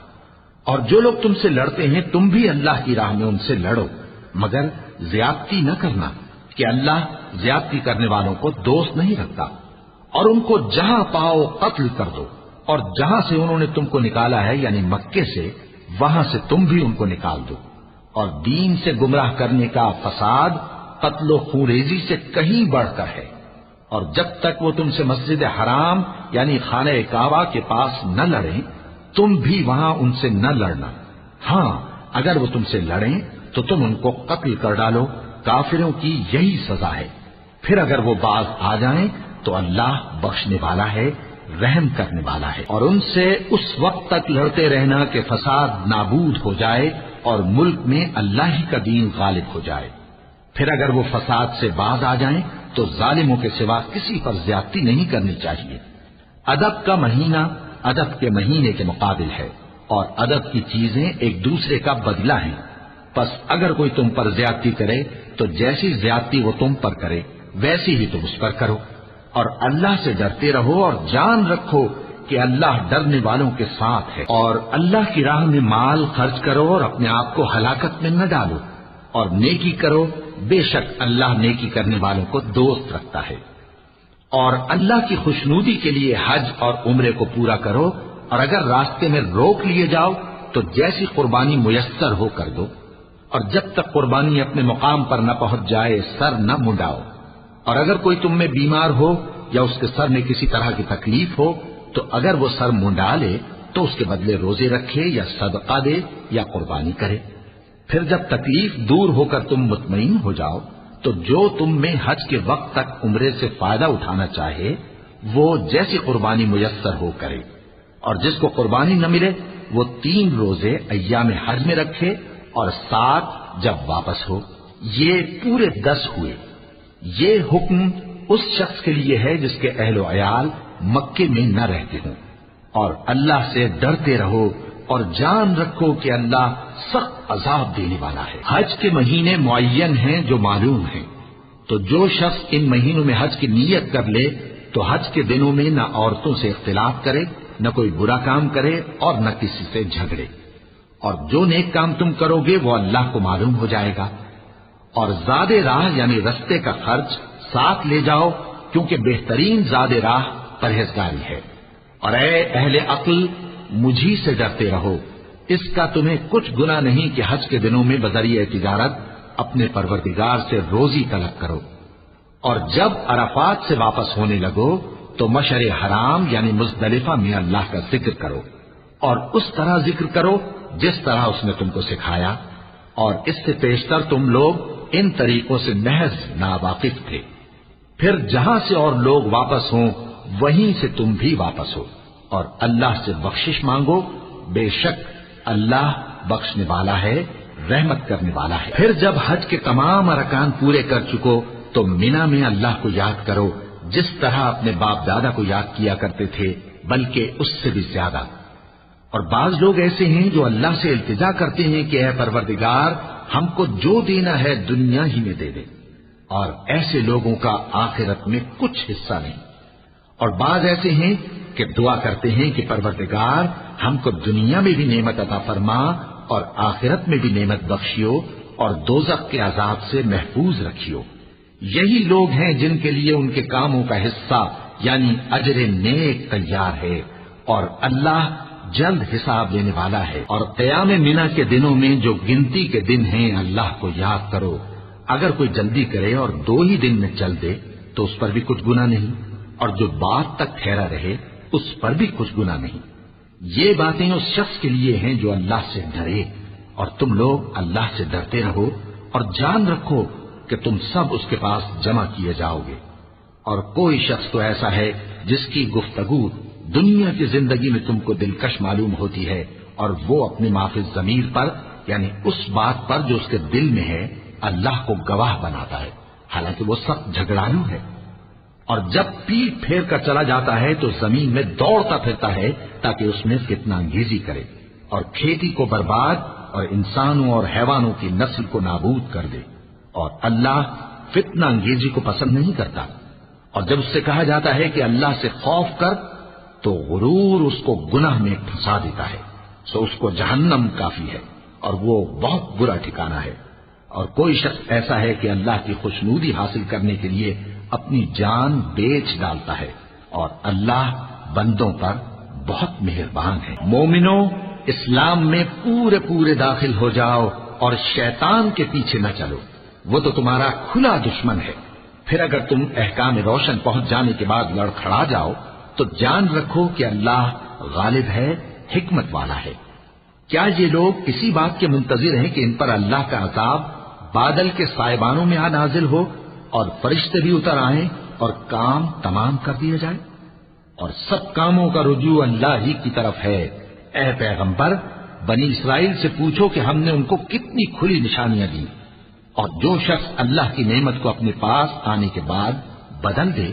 [SPEAKER 2] اور جو لوگ تم سے لڑتے ہیں تم بھی اللہ کی راہ میں ان سے لڑو، مگر زیادتی نہ کرنا، کہ اللہ زیادتی کرنے والوں کو دوست نہیں رکھتا۔ اور ان کو جہاں پاؤ قتل کر دو، اور جہاں سے انہوں نے تم کو نکالا ہے یعنی مکے سے، وہاں سے تم بھی ان کو نکال دو۔ اور دین سے گمراہ کرنے کا فساد قتل و خونریزی سے کہیں بڑھ کر ہے۔ اور جب تک وہ تم سے مسجد حرام یعنی خانہ کعبہ کے پاس نہ لڑیں تم بھی وہاں ان سے نہ لڑنا۔ ہاں اگر وہ تم سے لڑیں تو تم ان کو قتل کر ڈالو، کافروں کی یہی سزا ہے۔ پھر اگر وہ باز آ جائیں تو اللہ بخشنے والا ہے، رحم کرنے والا ہے۔ اور ان سے اس وقت تک لڑتے رہنا کہ فساد نابود ہو جائے اور ملک میں اللہ ہی کا دین غالب ہو جائے۔ پھر اگر وہ فساد سے باز آ جائیں تو ظالموں کے سوا کسی پر زیادتی نہیں کرنی چاہیے۔ ادب کا مہینہ ادب کے مہینے کے مقابل ہے، اور ادب کی چیزیں ایک دوسرے کا بدلہ ہیں۔ پس اگر کوئی تم پر زیادتی کرے تو جیسی زیادتی وہ تم پر کرے ویسی ہی تم اس پر کرو۔ اور اللہ سے ڈرتے رہو اور جان رکھو کہ اللہ ڈرنے والوں کے ساتھ ہے۔ اور اللہ کی راہ میں مال خرچ کرو اور اپنے آپ کو ہلاکت میں نہ ڈالو، اور نیکی کرو، بے شک اللہ نیکی کرنے والوں کو دوست رکھتا ہے۔ اور اللہ کی خوشنودی کے لیے حج اور عمرے کو پورا کرو، اور اگر راستے میں روک لیے جاؤ تو جیسی قربانی میسر ہو کر دو، اور جب تک قربانی اپنے مقام پر نہ پہنچ جائے سر نہ منڈاؤ۔ اور اگر کوئی تم میں بیمار ہو یا اس کے سر میں کسی طرح کی تکلیف ہو تو اگر وہ سر منڈا لے تو اس کے بدلے روزے رکھے یا صدقہ دے یا قربانی کرے۔ پھر جب تکلیف دور ہو کر تم مطمئن ہو جاؤ تو جو تم میں حج کے وقت تک عمرے سے فائدہ اٹھانا چاہے وہ جیسی قربانی میسر ہو کرے، اور جس کو قربانی نہ ملے وہ 3 روزے ایام حج میں رکھے اور 7 جب واپس ہو، یہ پورے 10 ہوئے۔ یہ حکم اس شخص کے لیے ہے جس کے اہل و عیال مکے میں نہ رہتے ہوں۔ اور اللہ سے ڈرتے رہو اور جان رکھو کہ اللہ سخت عذاب دینے والا ہے۔ حج کے مہینے معین ہیں جو معلوم ہیں، تو جو شخص ان مہینوں میں حج کی نیت کر لے تو حج کے دنوں میں نہ عورتوں سے اختلاط کرے، نہ کوئی برا کام کرے اور نہ کسی سے جھگڑے۔ اور جو نیک کام تم کرو گے وہ اللہ کو معلوم ہو جائے گا۔ اور زاد راہ یعنی رستے کا خرچ ساتھ لے جاؤ، کیونکہ بہترین زاد راہ پرہیزگاری ہے۔ اور اے اہل عقل مجھی سے ڈرتے رہو، اس کا تمہیں کچھ گناہ نہیں کہ حج کے دنوں میں بذریعہ تجارت اپنے پروردگار سے روزی طلب کرو۔ اور جب عرفات سے واپس ہونے لگو تو مشعر حرام یعنی مزدلفہ میں اللہ کا ذکر کرو، اور اس طرح ذکر کرو جس طرح اس نے تم کو سکھایا، اور اس سے پیشتر تم لوگ ان طریقوں سے محض ناواقف تھے۔ پھر جہاں سے اور لوگ واپس ہوں وہیں سے تم بھی واپس ہو، اور اللہ سے بخشش مانگو، بے شک اللہ بخشنے والا ہے، رحمت کرنے والا ہے۔ پھر جب حج کے تمام ارکان پورے کر چکو تو مینا میں اللہ کو یاد کرو جس طرح اپنے باپ دادا کو یاد کیا کرتے تھے، بلکہ اس سے بھی زیادہ۔ اور بعض لوگ ایسے ہیں جو اللہ سے التجا کرتے ہیں کہ اے پروردگار ہم کو جو دینا ہے دنیا ہی میں دے دے، اور ایسے لوگوں کا آخرت میں کچھ حصہ نہیں۔ اور بعض ایسے ہیں کہ دعا کرتے ہیں کہ پروردگار ہم کو دنیا میں بھی نعمت عطا فرما اور آخرت میں بھی نعمت بخشیو اور دوزخ کے عذاب سے محفوظ رکھیو۔ یہی لوگ ہیں جن کے لیے ان کے کاموں کا حصہ یعنی اجر نیک تیار ہے، اور اللہ جلد حساب لینے والا ہے۔ اور قیام منا کے دنوں میں جو گنتی کے دن ہیں اللہ کو یاد کرو، اگر کوئی جلدی کرے اور 2 ہی دن میں چل دے تو اس پر بھی کچھ گناہ نہیں، اور جو بات تک ٹھہرا رہے اس پر بھی کچھ گناہ نہیں۔ یہ باتیں اس شخص کے لیے ہیں جو اللہ سے ڈرے، اور تم لوگ اللہ سے ڈرتے رہو اور جان رکھو کہ تم سب اس کے پاس جمع کیے جاؤ گے۔ اور کوئی شخص تو ایسا ہے جس کی گفتگو دنیا کی زندگی میں تم کو دلکش معلوم ہوتی ہے، اور وہ اپنے معافی ضمیر پر یعنی اس بات پر جو اس کے دل میں ہے اللہ کو گواہ بناتا ہے، حالانکہ وہ سخت جھگڑالو ہے۔ اور جب پیٹ پھیر کر چلا جاتا ہے تو زمین میں دوڑتا پھرتا ہے تاکہ اس میں فتنہ انگیزی کرے اور کھیتی کو برباد اور انسانوں اور حیوانوں کی نسل کو نابود کر دے، اور اللہ فتنہ انگیزی کو پسند نہیں کرتا۔ اور جب اس سے کہا جاتا ہے کہ اللہ سے خوف کر تو غرور اس کو گناہ میں پھنسا دیتا ہے، سو اس کو جہنم کافی ہے اور وہ بہت برا ٹھکانہ ہے۔ اور کوئی شخص ایسا ہے کہ اللہ کی خوشنودی حاصل کرنے کے لیے اپنی جان بیچ ڈالتا ہے، اور اللہ بندوں پر بہت مہربان ہے۔ مومنو، اسلام میں پورے پورے داخل ہو جاؤ اور شیطان کے پیچھے نہ چلو، وہ تو تمہارا کھلا دشمن ہے۔ پھر اگر تم احکام روشن پہنچ جانے کے بعد لڑکھڑا جاؤ تو جان رکھو کہ اللہ غالب ہے، حکمت والا ہے۔ کیا یہ لوگ اسی بات کے منتظر ہیں کہ ان پر اللہ کا عذاب بادل کے سائبانوں میں آ نازل ہو اور فرشتے بھی اتر آئیں اور کام تمام کر دیا جائے؟ اور سب کاموں کا رجوع اللہ ہی کی طرف ہے۔ اے پیغمبر، بنی اسرائیل سے پوچھو کہ ہم نے ان کو کتنی کھلی نشانیاں دی، اور جو شخص اللہ کی نعمت کو اپنے پاس آنے کے بعد بدل دے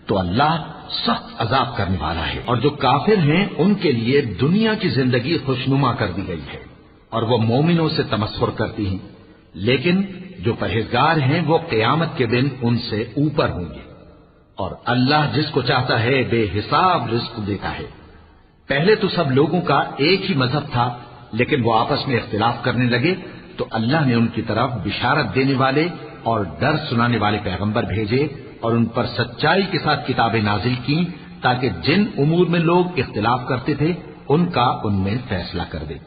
[SPEAKER 2] تو اللہ سخت عذاب کرنے والا ہے۔ اور جو کافر ہیں ان کے لیے دنیا کی زندگی خوشنما کر دی گئی ہے اور وہ مومنوں سے تمسخر کرتی ہیں، لیکن جو پرہیزگار ہیں وہ قیامت کے دن ان سے اوپر ہوں گے، اور اللہ جس کو چاہتا ہے بے حساب رزق دیتا ہے۔ پہلے تو سب لوگوں کا ایک ہی مذہب تھا، لیکن وہ آپس میں اختلاف کرنے لگے تو اللہ نے ان کی طرف بشارت دینے والے اور ڈر سنانے والے پیغمبر بھیجے اور ان پر سچائی کے ساتھ کتابیں نازل کی، تاکہ جن امور میں لوگ اختلاف کرتے تھے ان کا ان میں فیصلہ کر دے۔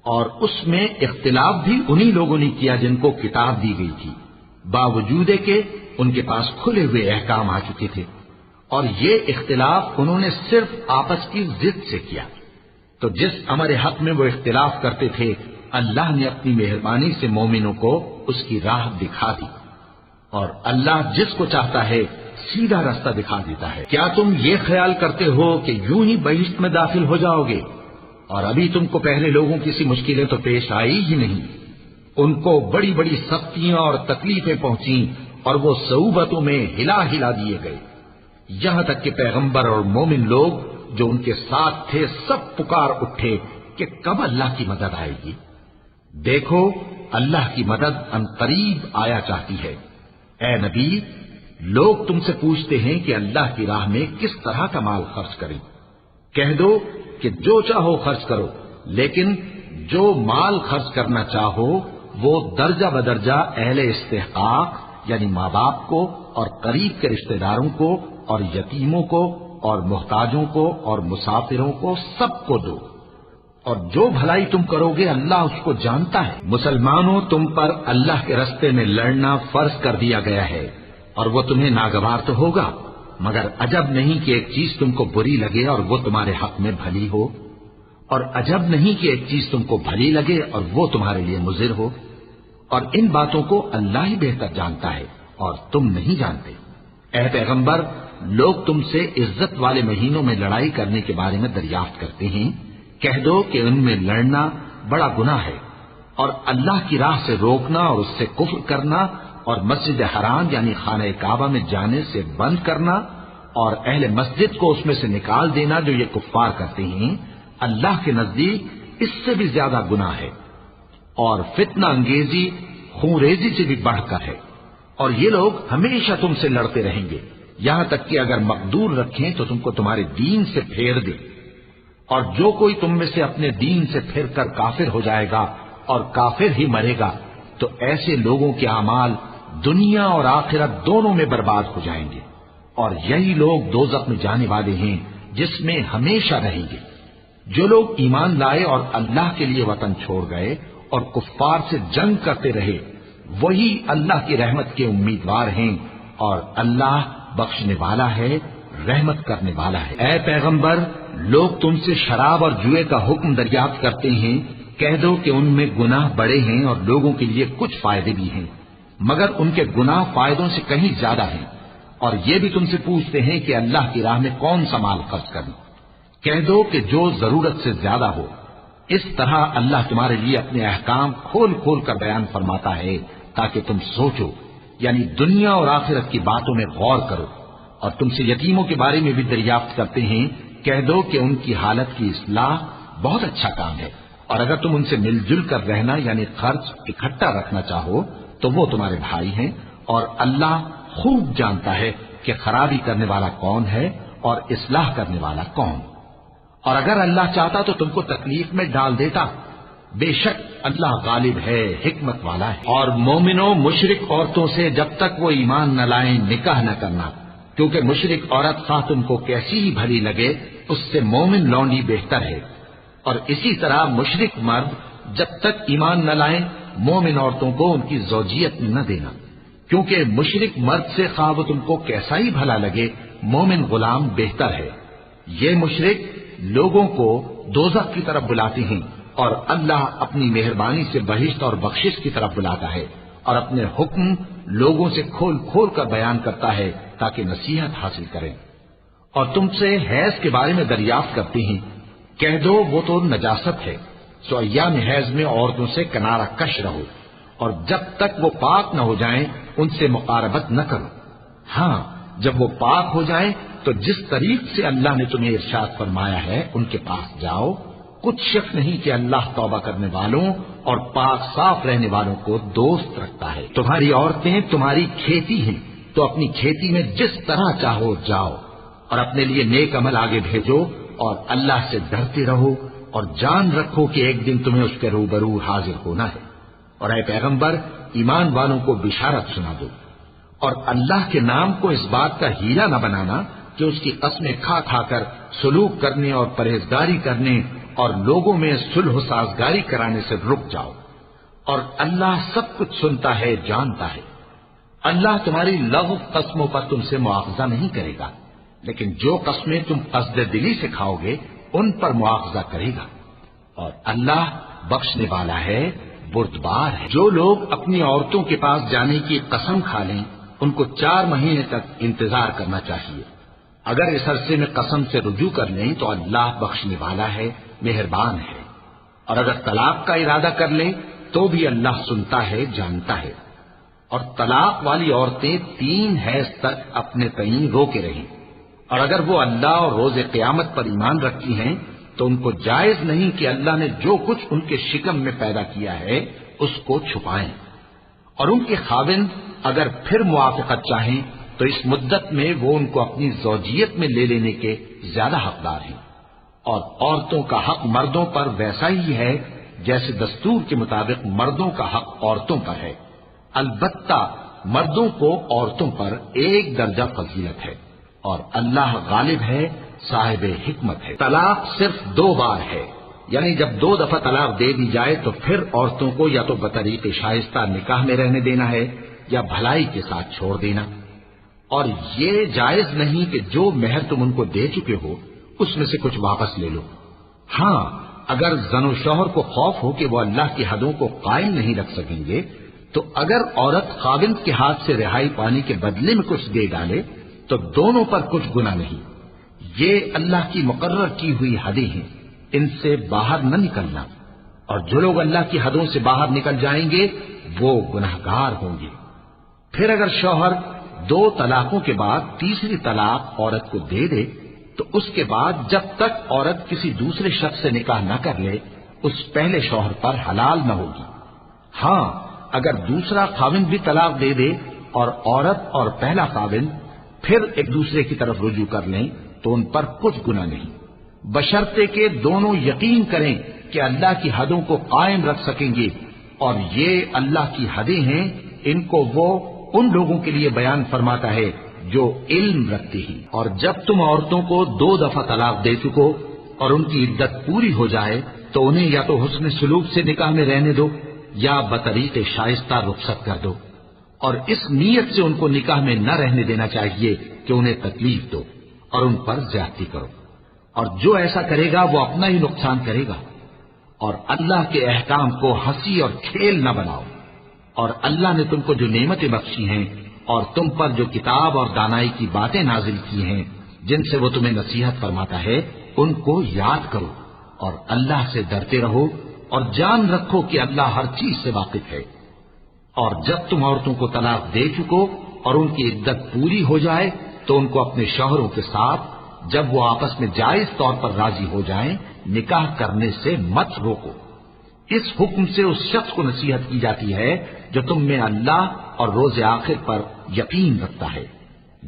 [SPEAKER 2] اور اس میں اختلاف بھی انہی لوگوں نے کیا جن کو کتاب دی گئی تھی، باوجود کہ ان کے پاس کھلے ہوئے احکام آ چکے تھے، اور یہ اختلاف انہوں نے صرف آپس کی ضد سے کیا۔ تو جس امر حق میں وہ اختلاف کرتے تھے اللہ نے اپنی مہربانی سے مومنوں کو اس کی راہ دکھا دی، اور اللہ جس کو چاہتا ہے سیدھا راستہ دکھا دیتا ہے۔ کیا تم یہ خیال کرتے ہو کہ یوں ہی بہشت میں داخل ہو جاؤ گے، اور ابھی تم کو پہلے لوگوں کی سی مشکلیں تو پیش آئی ہی نہیں؟ ان کو بڑی بڑی سختیاں اور تکلیفیں پہنچیں اور وہ صعوبتوں میں ہلا ہلا دیے گئے، یہاں تک کہ پیغمبر اور مومن لوگ جو ان کے ساتھ تھے سب پکار اٹھے کہ کب اللہ کی مدد آئے گی۔ دیکھو اللہ کی مدد عنقریب آیا چاہتی ہے۔ اے نبی، لوگ تم سے پوچھتے ہیں کہ اللہ کی راہ میں کس طرح کا مال خرچ کریں۔ کہہ دو کہ جو چاہو خرچ کرو، لیکن جو مال خرچ کرنا چاہو وہ درجہ بدرجہ اہل استحقاق یعنی ماں باپ کو اور قریب کے رشتہ داروں کو اور یتیموں کو اور محتاجوں کو اور مسافروں کو سب کو دو، اور جو بھلائی تم کرو گے اللہ اس کو جانتا ہے۔ مسلمانوں، تم پر اللہ کے رستے میں لڑنا فرض کر دیا گیا ہے، اور وہ تمہیں ناگوار تو ہوگا، مگر عجب نہیں کہ ایک چیز تم کو بری لگے اور وہ تمہارے حق میں بھلی ہو، اور عجب نہیں کہ ایک چیز تم کو بھلی لگے اور وہ تمہارے لیے مضر ہو، اور ان باتوں کو اللہ ہی بہتر جانتا ہے اور تم نہیں جانتے۔ اے پیغمبر، لوگ تم سے عزت والے مہینوں میں لڑائی کرنے کے بارے میں دریافت کرتے ہیں، کہہ دو کہ ان میں لڑنا بڑا گناہ ہے، اور اللہ کی راہ سے روکنا اور اس سے کفر کرنا اور مسجد حرام یعنی خانہ کعبہ میں جانے سے بند کرنا اور اہل مسجد کو اس میں سے نکال دینا جو یہ کفار کرتے ہیں، اللہ کے نزدیک اس سے بھی زیادہ گناہ ہے، اور فتنہ انگیزی خونریزی سے بھی بڑھ کر ہے۔ اور یہ لوگ ہمیشہ تم سے لڑتے رہیں گے، یہاں تک کہ اگر مقدور رکھیں تو تم کو تمہارے دین سے پھیر دے، اور جو کوئی تم میں سے اپنے دین سے پھر کر کافر ہو جائے گا اور کافر ہی مرے گا تو ایسے لوگوں کے اعمال دنیا اور آخرت دونوں میں برباد ہو جائیں گے، اور یہی لوگ دوزخ میں جانے والے ہیں جس میں ہمیشہ رہیں گے۔ جو لوگ ایمان لائے اور اللہ کے لیے وطن چھوڑ گئے اور کفار سے جنگ کرتے رہے وہی اللہ کی رحمت کے امیدوار ہیں، اور اللہ بخشنے والا ہے، رحمت کرنے والا ہے۔ اے پیغمبر، لوگ تم سے شراب اور جوئے کا حکم دریافت کرتے ہیں، کہہ دو کہ ان میں گناہ بڑے ہیں اور لوگوں کے لیے کچھ فائدے بھی ہیں، مگر ان کے گناہ فائدوں سے کہیں زیادہ ہیں۔ اور یہ بھی تم سے پوچھتے ہیں کہ اللہ کی راہ میں کون سا مال خرچ کریں، کہہ دو کہ جو ضرورت سے زیادہ ہو۔ اس طرح اللہ تمہارے لیے اپنے احکام کھول کھول کر بیان فرماتا ہے تاکہ تم سوچو، یعنی دنیا اور آخرت کی باتوں میں غور کرو۔ اور تم سے یتیموں کے بارے میں بھی دریافت کرتے ہیں، کہہ دو کہ ان کی حالت کی اصلاح بہت اچھا کام ہے، اور اگر تم ان سے مل جل کر رہنا یعنی خرچ اکٹھا رکھنا چاہو تو وہ تمہارے بھائی ہیں، اور اللہ خوب جانتا ہے کہ خرابی کرنے والا کون ہے اور اصلاح کرنے والا کون۔ اور اگر اللہ چاہتا تو تم کو تکلیف میں ڈال دیتا، بے شک اللہ غالب ہے، حکمت والا ہے۔ اور مومنوں مشرک عورتوں سے جب تک وہ ایمان نہ لائیں نکاح نہ کرنا، کیونکہ مشرک عورت خواہ تم کو کیسی ہی بھلی لگے اس سے مومن لونڈی بہتر ہے۔ اور اسی طرح مشرک مرد جب تک ایمان نہ لائیں مومن عورتوں کو ان کی زوجیت میں نہ دینا، کیونکہ مشرک مرد سے خواہ وہ تم کو کیسا ہی بھلا لگے مومن غلام بہتر ہے۔ یہ مشرک لوگوں کو دوزخ کی طرف بلاتے ہیں، اور اللہ اپنی مہربانی سے بہشت اور بخشش کی طرف بلاتا ہے، اور اپنے حکم لوگوں سے کھول کھول کر بیان کرتا ہے تاکہ نصیحت حاصل کریں۔ اور تم سے حیض کے بارے میں دریافت کرتے ہیں، کہہ دو وہ تو نجاست ہے، سو ایام حیض میں عورتوں سے کنارہ کش رہو، اور جب تک وہ پاک نہ ہو جائیں ان سے مقاربت نہ کرو۔ ہاں جب وہ پاک ہو جائیں تو جس طریق سے اللہ نے تمہیں ارشاد فرمایا ہے ان کے پاس جاؤ، کچھ شک نہیں کہ اللہ توبہ کرنے والوں اور پاک صاف رہنے والوں کو دوست رکھتا ہے۔ تمہاری عورتیں تمہاری کھیتی ہیں، تو اپنی کھیتی میں جس طرح چاہو جاؤ، اور اپنے لیے نیک عمل آگے بھیجو، اور اللہ سے ڈرتے رہو، اور جان رکھو کہ ایک دن تمہیں اس کے روبرو حاضر ہونا ہے۔ اور اے پیغمبر ایمان والوں کو بشارت سنا دو، اور اللہ کے نام کو اس بات کا ہیرا نہ بنانا کہ اس کی قسمیں کھا کھا کر سلوک کرنے اور پرہیزگاری کرنے اور لوگوں میں صلح و سازگاری کرانے سے رک جاؤ، اور اللہ سب کچھ سنتا ہے، جانتا ہے۔ اللہ تمہاری لغو قسموں پر تم سے مواخذہ نہیں کرے گا، لیکن جو قسمیں تم قصد دلی سے کھاؤ گے ان پر مواخذہ کرے گا، اور اللہ بخشنے والا ہے، بردبار ہے۔ جو لوگ اپنی عورتوں کے پاس جانے کی قسم کھا لیں ان کو 4 مہینے تک انتظار کرنا چاہیے۔ اگر اس عرصے میں قسم سے رجوع کر لیں تو اللہ بخشنے والا ہے، مہربان ہے۔ اور اگر طلاق کا ارادہ کر لیں تو بھی اللہ سنتا ہے، جانتا ہے۔ اور طلاق والی عورتیں 3 حیض تک اپنے تئیں روکے رہیں، اور اگر وہ اللہ اور روز قیامت پر ایمان رکھتی ہیں تو ان کو جائز نہیں کہ اللہ نے جو کچھ ان کے شکم میں پیدا کیا ہے اس کو چھپائیں۔ اور ان کے خاوند اگر پھر موافقت چاہیں تو اس مدت میں وہ ان کو اپنی زوجیت میں لے لینے کے زیادہ حقدار ہیں۔ اور عورتوں کا حق مردوں پر ویسا ہی ہے جیسے دستور کے مطابق مردوں کا حق عورتوں پر ہے، البتہ مردوں کو عورتوں پر 1 درجہ فضیلت ہے، اور اللہ غالب ہے، صاحب حکمت ہے۔ طلاق صرف 2 بار ہے، یعنی جب 2 دفعہ طلاق دے دی جائے تو پھر عورتوں کو یا تو بطریق شائستہ نکاح میں رہنے دینا ہے یا بھلائی کے ساتھ چھوڑ دینا۔ اور یہ جائز نہیں کہ جو مہر تم ان کو دے چکے ہو اس میں سے کچھ واپس لے لو۔ ہاں اگر زن و شوہر کو خوف ہو کہ وہ اللہ کی حدوں کو قائم نہیں رکھ سکیں گے تو اگر عورت خاوند کے ہاتھ سے رہائی پانے کے بدلے میں کچھ دے ڈالے تو دونوں پر کچھ گناہ نہیں۔ یہ اللہ کی مقرر کی ہوئی حدیں ہیں، ان سے باہر نہ نکلنا، اور جو لوگ اللہ کی حدوں سے باہر نکل جائیں گے وہ گناہگار ہوں گے۔ پھر اگر شوہر 2 طلاقوں کے بعد تیسری طلاق عورت کو دے دے تو اس کے بعد جب تک عورت کسی دوسرے شخص سے نکاح نہ کر لے اس پہلے شوہر پر حلال نہ ہوگی۔ ہاں اگر دوسرا خاوند بھی طلاق دے دے اور عورت اور پہلا خاوند پھر ایک دوسرے کی طرف رجوع کر لیں تو ان پر کچھ گناہ نہیں، بشرطے کہ دونوں یقین کریں کہ اللہ کی حدوں کو قائم رکھ سکیں گے، اور یہ اللہ کی حدیں ہیں، ان کو وہ ان لوگوں کے لیے بیان فرماتا ہے جو علم رکھتے ہیں۔ اور جب تم عورتوں کو 2 دفعہ طلاق دے چکو اور ان کی عدت پوری ہو جائے تو انہیں یا تو حسن سلوک سے نکاح میں رہنے دو یا بطریق شائستہ رخصت کر دو، اور اس نیت سے ان کو نکاح میں نہ رہنے دینا چاہیے کہ انہیں تکلیف دو اور ان پر زیادتی کرو، اور جو ایسا کرے گا وہ اپنا ہی نقصان کرے گا۔ اور اللہ کے احکام کو ہنسی اور کھیل نہ بناؤ، اور اللہ نے تم کو جو نعمتیں بخشی ہیں اور تم پر جو کتاب اور دانائی کی باتیں نازل کی ہیں جن سے وہ تمہیں نصیحت فرماتا ہے ان کو یاد کرو، اور اللہ سے ڈرتے رہو، اور جان رکھو کہ اللہ ہر چیز سے واقف ہے۔ اور جب تم عورتوں کو طلاق دے چکو اور ان کی عدت پوری ہو جائے تو ان کو اپنے شوہروں کے ساتھ جب وہ آپس میں جائز طور پر راضی ہو جائیں نکاح کرنے سے مت روکو۔ اس حکم سے اس شخص کو نصیحت کی جاتی ہے جو تم میں اللہ اور روز آخر پر یقین رکھتا ہے،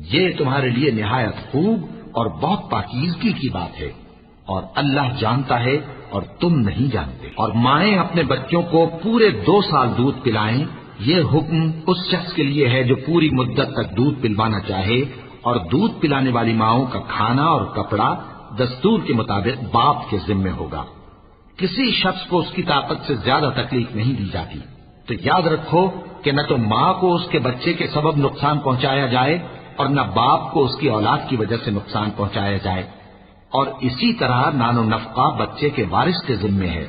[SPEAKER 2] یہ تمہارے لیے نہایت خوب اور بہت پاکیزگی کی بات ہے۔ اور اللہ جانتا ہے اور تم نہیں جانتے۔ اور مائیں اپنے بچوں کو پورے 2 سال دودھ پلائیں، یہ حکم اس شخص کے لیے ہے جو پوری مدت تک دودھ پلوانا چاہے، اور دودھ پلانے والی ماؤں کا کھانا اور کپڑا دستور کے مطابق باپ کے ذمے ہوگا۔ کسی شخص کو اس کی طاقت سے زیادہ تکلیف نہیں دی جاتی، تو یاد رکھو کہ نہ تو ماں کو اس کے بچے کے سبب نقصان پہنچایا جائے اور نہ باپ کو اس کی اولاد کی وجہ سے نقصان پہنچایا جائے، اور اسی طرح نان و نفقہ بچے کے وارث کے ذمے ہے۔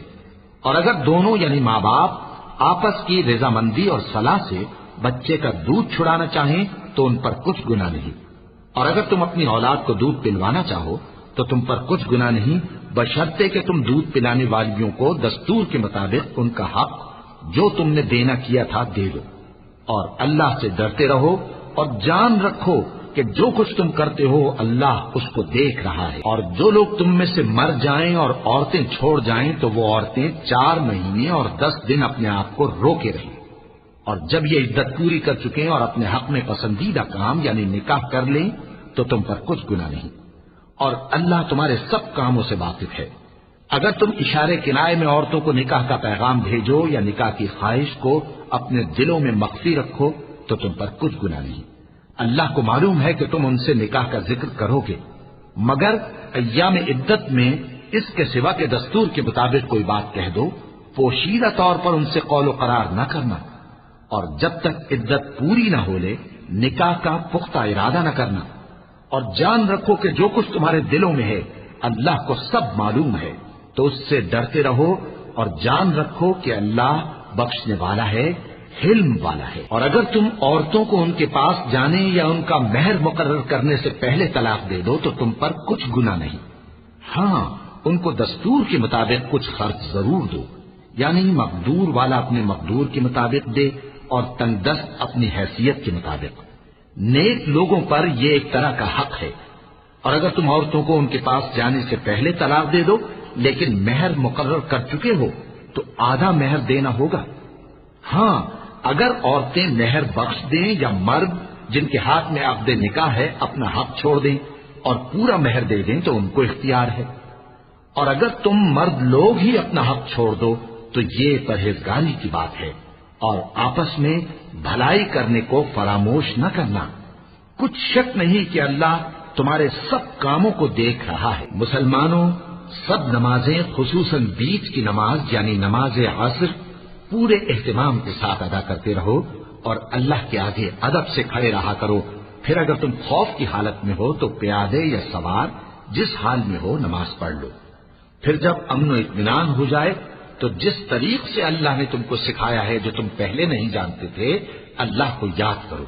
[SPEAKER 2] اور اگر دونوں یعنی ماں باپ آپس کی رضامندی اور صلاح سے بچے کا دودھ چھڑانا چاہیں تو ان پر کچھ گناہ نہیں، اور اگر تم اپنی اولاد کو دودھ پلوانا چاہو تو تم پر کچھ گناہ نہیں، بشرطے کہ تم دودھ پلانے والیوں کو دستور کے مطابق ان کا حق جو تم نے دینا کیا تھا دے دو۔ اور اللہ سے ڈرتے رہو اور جان رکھو کہ جو کچھ تم کرتے ہو اللہ اس کو دیکھ رہا ہے۔ اور جو لوگ تم میں سے مر جائیں اور عورتیں چھوڑ جائیں تو وہ عورتیں 4 مہینے اور 10 دن اپنے آپ کو روکے رہیں، اور جب یہ عدت پوری کر چکیں اور اپنے حق میں پسندیدہ کام یعنی نکاح کر لیں تو تم پر کچھ گناہ نہیں، اور اللہ تمہارے سب کاموں سے واقف ہے۔ اگر تم اشارے کنائے میں عورتوں کو نکاح کا پیغام بھیجو یا نکاح کی خواہش کو اپنے دلوں میں مخفی رکھو تو تم پر کچھ گناہ نہیں۔ اللہ کو معلوم ہے کہ تم ان سے نکاح کا ذکر کرو گے، مگر ایام عدت میں اس کے سوا کے دستور کے مطابق کوئی بات کہہ دو، پوشیدہ طور پر ان سے قول و قرار نہ کرنا، اور جب تک عدت پوری نہ ہو لے نکاح کا پختہ ارادہ نہ کرنا، اور جان رکھو کہ جو کچھ تمہارے دلوں میں ہے اللہ کو سب معلوم ہے، تو اس سے ڈرتے رہو اور جان رکھو کہ اللہ بخشنے والا ہے، حلم والا ہے۔ اور اگر تم عورتوں کو ان کے پاس جانے یا ان کا مہر مقرر کرنے سے پہلے طلاق دے دو تو تم پر کچھ گناہ نہیں، ہاں ان کو دستور کے مطابق کچھ خرچ ضرور دو، یعنی مقدور والا اپنے مقدور کے مطابق دے اور تنگ دست اپنی حیثیت کے مطابق۔ نیک لوگوں پر یہ ایک طرح کا حق ہے۔ اور اگر تم عورتوں کو ان کے پاس جانے سے پہلے طلاق دے دو لیکن مہر مقرر کر چکے ہو تو آدھا مہر دینا ہوگا، ہاں اگر عورتیں مہر بخش دیں یا مرد جن کے ہاتھ میں عقد نکاح ہے اپنا حق چھوڑ دیں اور پورا مہر دے دیں تو ان کو اختیار ہے۔ اور اگر تم مرد لوگ ہی اپنا حق چھوڑ دو تو یہ پرہیزگاری کی بات ہے، اور آپس میں بھلائی کرنے کو فراموش نہ کرنا۔ کچھ شک نہیں کہ اللہ تمہارے سب کاموں کو دیکھ رہا ہے۔ مسلمانوں، سب نمازیں خصوصاً بیچ کی نماز یعنی نماز عصر پورے اہتمام کے ساتھ ادا کرتے رہو اور اللہ کے آگے ادب سے کھڑے رہا کرو۔ پھر اگر تم خوف کی حالت میں ہو تو پیادے یا سوار جس حال میں ہو نماز پڑھ لو۔ پھر جب امن و اطمینان ہو جائے تو جس طریق سے اللہ نے تم کو سکھایا ہے جو تم پہلے نہیں جانتے تھے اللہ کو یاد کرو۔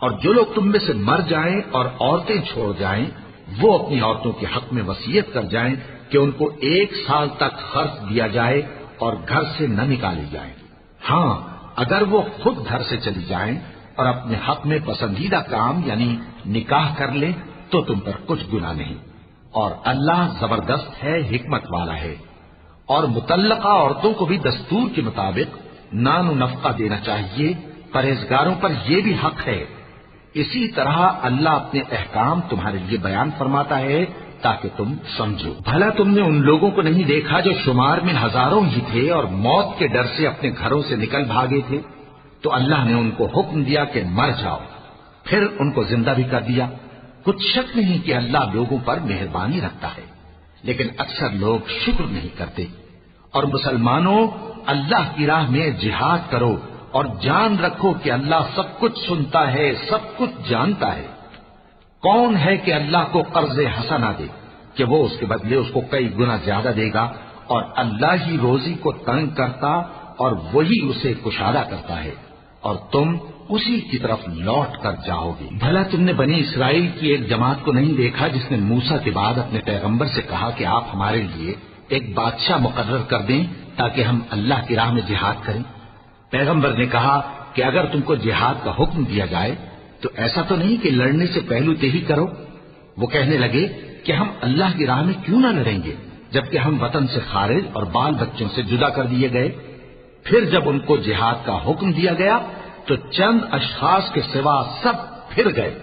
[SPEAKER 2] اور جو لوگ تم میں سے مر جائیں اور عورتیں چھوڑ جائیں وہ اپنی عورتوں کے حق میں وصیت کر جائیں کہ ان کو 1 سال تک خرچ دیا جائے اور گھر سے نہ نکالے جائیں، ہاں اگر وہ خود گھر سے چلی جائیں اور اپنے حق میں پسندیدہ کام یعنی نکاح کر لیں تو تم پر کچھ گناہ نہیں، اور اللہ زبردست ہے، حکمت والا ہے۔ اور مطلقہ عورتوں کو بھی دستور کے مطابق نان و نفقہ دینا چاہیے، پرہیزگاروں پر یہ بھی حق ہے۔ اسی طرح اللہ اپنے احکام تمہارے لیے بیان فرماتا ہے تاکہ تم سمجھو۔ بھلا تم نے ان لوگوں کو نہیں دیکھا جو شمار میں ہزاروں ہی تھے اور موت کے ڈر سے اپنے گھروں سے نکل بھاگے تھے، تو اللہ نے ان کو حکم دیا کہ مر جاؤ، پھر ان کو زندہ بھی کر دیا۔ کچھ شک نہیں کہ اللہ لوگوں پر مہربانی رکھتا ہے، لیکن اکثر لوگ شکر نہیں کرتے۔ اور مسلمانوں، اللہ کی راہ میں جہاد کرو اور جان رکھو کہ اللہ سب کچھ سنتا ہے، سب کچھ جانتا ہے۔ کون ہے کہ اللہ کو قرض حسنہ دے کہ وہ اس کے بدلے اس کو کئی گنا زیادہ دے گا، اور اللہ ہی روزی کو تنگ کرتا اور وہی اسے کشادہ کرتا ہے، اور تم اسی کی طرف لوٹ کر جاؤ گے۔ بھلا تم نے بنی اسرائیل کی ایک جماعت کو نہیں دیکھا جس نے موسیٰ کے بعد اپنے پیغمبر سے کہا کہ آپ ہمارے لیے ایک بادشاہ مقرر کر دیں تاکہ ہم اللہ کی راہ میں جہاد کریں؟ پیغمبر نے کہا کہ اگر تم کو جہاد کا حکم دیا جائے تو ایسا تو نہیں کہ لڑنے سے پہلو تہی کرو۔ وہ کہنے لگے کہ ہم اللہ کی راہ میں کیوں نہ لڑیں گے جبکہ ہم وطن سے خارج اور بال بچوں سے جدا کر دیے گئے۔ پھر جب ان کو جہاد کا حکم دیا گیا تو چند اشخاص کے سوا سب پھر گئے،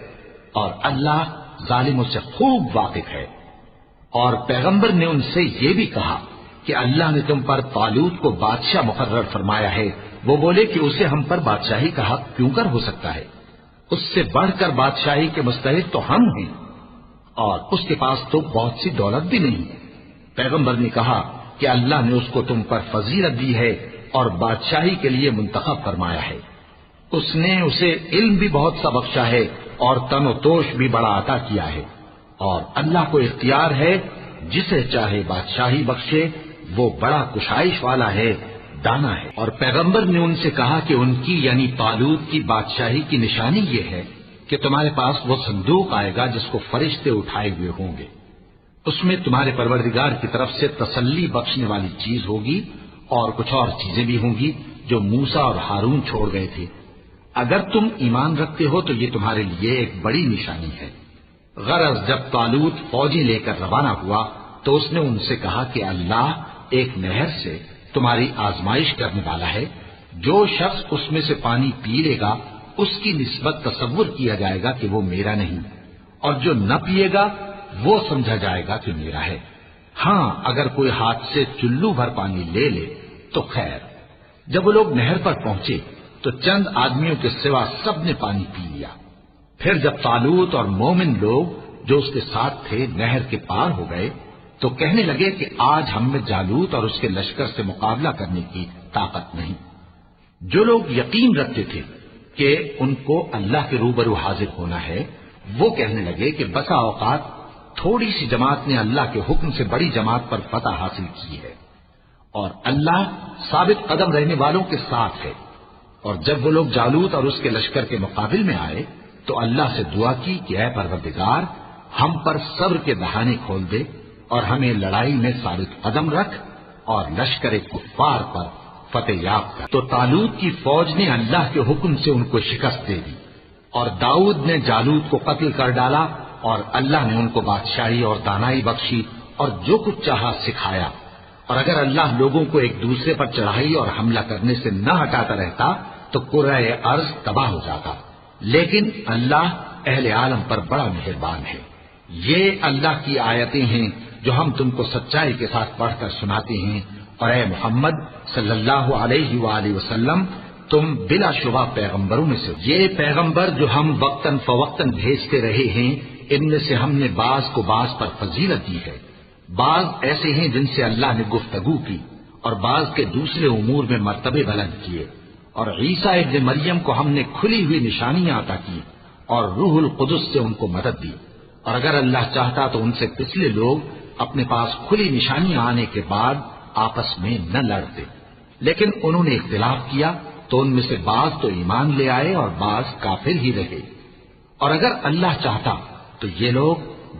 [SPEAKER 2] اور اللہ ظالموں سے خوب واقف ہے۔ اور پیغمبر نے ان سے یہ بھی کہا کہ اللہ نے تم پر طالوت کو بادشاہ مقرر فرمایا ہے۔ وہ بولے کہ اسے ہم پر بادشاہی کا حق کیوں کر ہو سکتا ہے؟ اس سے بڑھ کر بادشاہی کے مستحق تو ہم ہیں، اور اس کے پاس تو بہت سی دولت بھی نہیں۔ پیغمبر نے کہا کہ اللہ نے اس کو تم پر فضیلت دی ہے اور بادشاہی کے لیے منتخب فرمایا ہے۔ اس نے اسے علم بھی بہت سا بخشا ہے اور تن و توش بھی بڑا عطا کیا ہے، اور اللہ کو اختیار ہے جسے چاہے بادشاہی بخشے، وہ بڑا کشائش والا ہے، دانا ہے۔ اور پیغمبر نے ان سے کہا کہ ان کی یعنی طالوت کی بادشاہی کی نشانی یہ ہے کہ تمہارے پاس وہ صندوق آئے گا جس کو فرشتے اٹھائے ہوئے ہوں گے، اس میں تمہارے پروردگار کی طرف سے تسلی بخشنے والی چیز ہوگی اور کچھ اور چیزیں بھی ہوں گی جو موسیٰ اور ہارون چھوڑ گئے تھے۔ اگر تم ایمان رکھتے ہو تو یہ تمہارے لیے ایک بڑی نشانی ہے۔ غرض جب طالوت فوجیں لے کر روانہ ہوا تو اس نے ان سے کہا کہ اللہ ایک نہر سے تمہاری آزمائش کرنے والا ہے، جو شخص اس میں سے پانی پی لے گا اس کی نسبت تصور کیا جائے گا کہ وہ میرا نہیں، اور جو نہ پیے گا وہ سمجھا جائے گا کہ میرا ہے۔ ہاں اگر کوئی ہاتھ سے چلو بھر پانی لے لے تو خیر۔ جب وہ لوگ نہر پر پہنچے تو چند آدمیوں کے سوا سب نے پانی پی لیا۔ پھر جب طالوت اور مومن لوگ جو اس کے ساتھ تھے نہر کے پار ہو گئے تو کہنے لگے کہ آج ہم میں جالوت اور اس کے لشکر سے مقابلہ کرنے کی طاقت نہیں۔ جو لوگ یقین رکھتے تھے کہ ان کو اللہ کے روبرو حاضر ہونا ہے، وہ کہنے لگے کہ بسا اوقات تھوڑی سی جماعت نے اللہ کے حکم سے بڑی جماعت پر فتح حاصل کی ہے، اور اللہ ثابت قدم رہنے والوں کے ساتھ ہے۔ اور جب وہ لوگ جالوت اور اس کے لشکر کے مقابل میں آئے تو اللہ سے دعا کی کہ اے پروردگار، ہم پر صبر کے دہانے کھول دے اور ہمیں لڑائی میں ثابت قدم رکھ اور لشکر کفار پر فتح یاب کر۔ تو طالوت کی فوج نے اللہ کے حکم سے ان کو شکست دے دی، اور داؤد نے جالوت کو قتل کر ڈالا، اور اللہ نے ان کو بادشاہی اور دانائی بخشی اور جو کچھ چاہا سکھایا۔ اور اگر اللہ لوگوں کو ایک دوسرے پر چڑھائی اور حملہ کرنے سے نہ ہٹاتا رہتا تو کرۂ ارض تباہ ہو جاتا، لیکن اللہ اہل عالم پر بڑا مہربان ہے۔ یہ اللہ کی آیتیں ہیں جو ہم تم کو سچائی کے ساتھ پڑھ کر سناتے ہیں، اور اے محمد صلی اللہ علیہ وآلہ وسلم تم بلا شبہ پیغمبروں میں سے ہو۔ یہ پیغمبر جو ہم وقتاً فوقتاً بھیجتے رہے ہیں، ان میں سے ہم نے بعض کو بعض پر فضیلت دی ہے۔ بعض ایسے ہیں جن سے اللہ نے گفتگو کی، اور بعض کے دوسرے امور میں مرتبے بلند کیے، اور عیسیٰ ابن مریم کو ہم نے کھلی ہوئی نشانیاں عطا کی اور روح القدس سے ان کو مدد دی۔ اور اگر اللہ چاہتا تو ان سے پچھلے لوگ اپنے پاس کھلی نشانیاں آنے کے بعد آپس میں نہ لڑتے، لیکن انہوں نے اختلاف کیا تو ان میں سے بعض تو ایمان لے آئے اور بعض کافر ہی رہے۔ اور اگر اللہ چاہتا تو یہ لوگ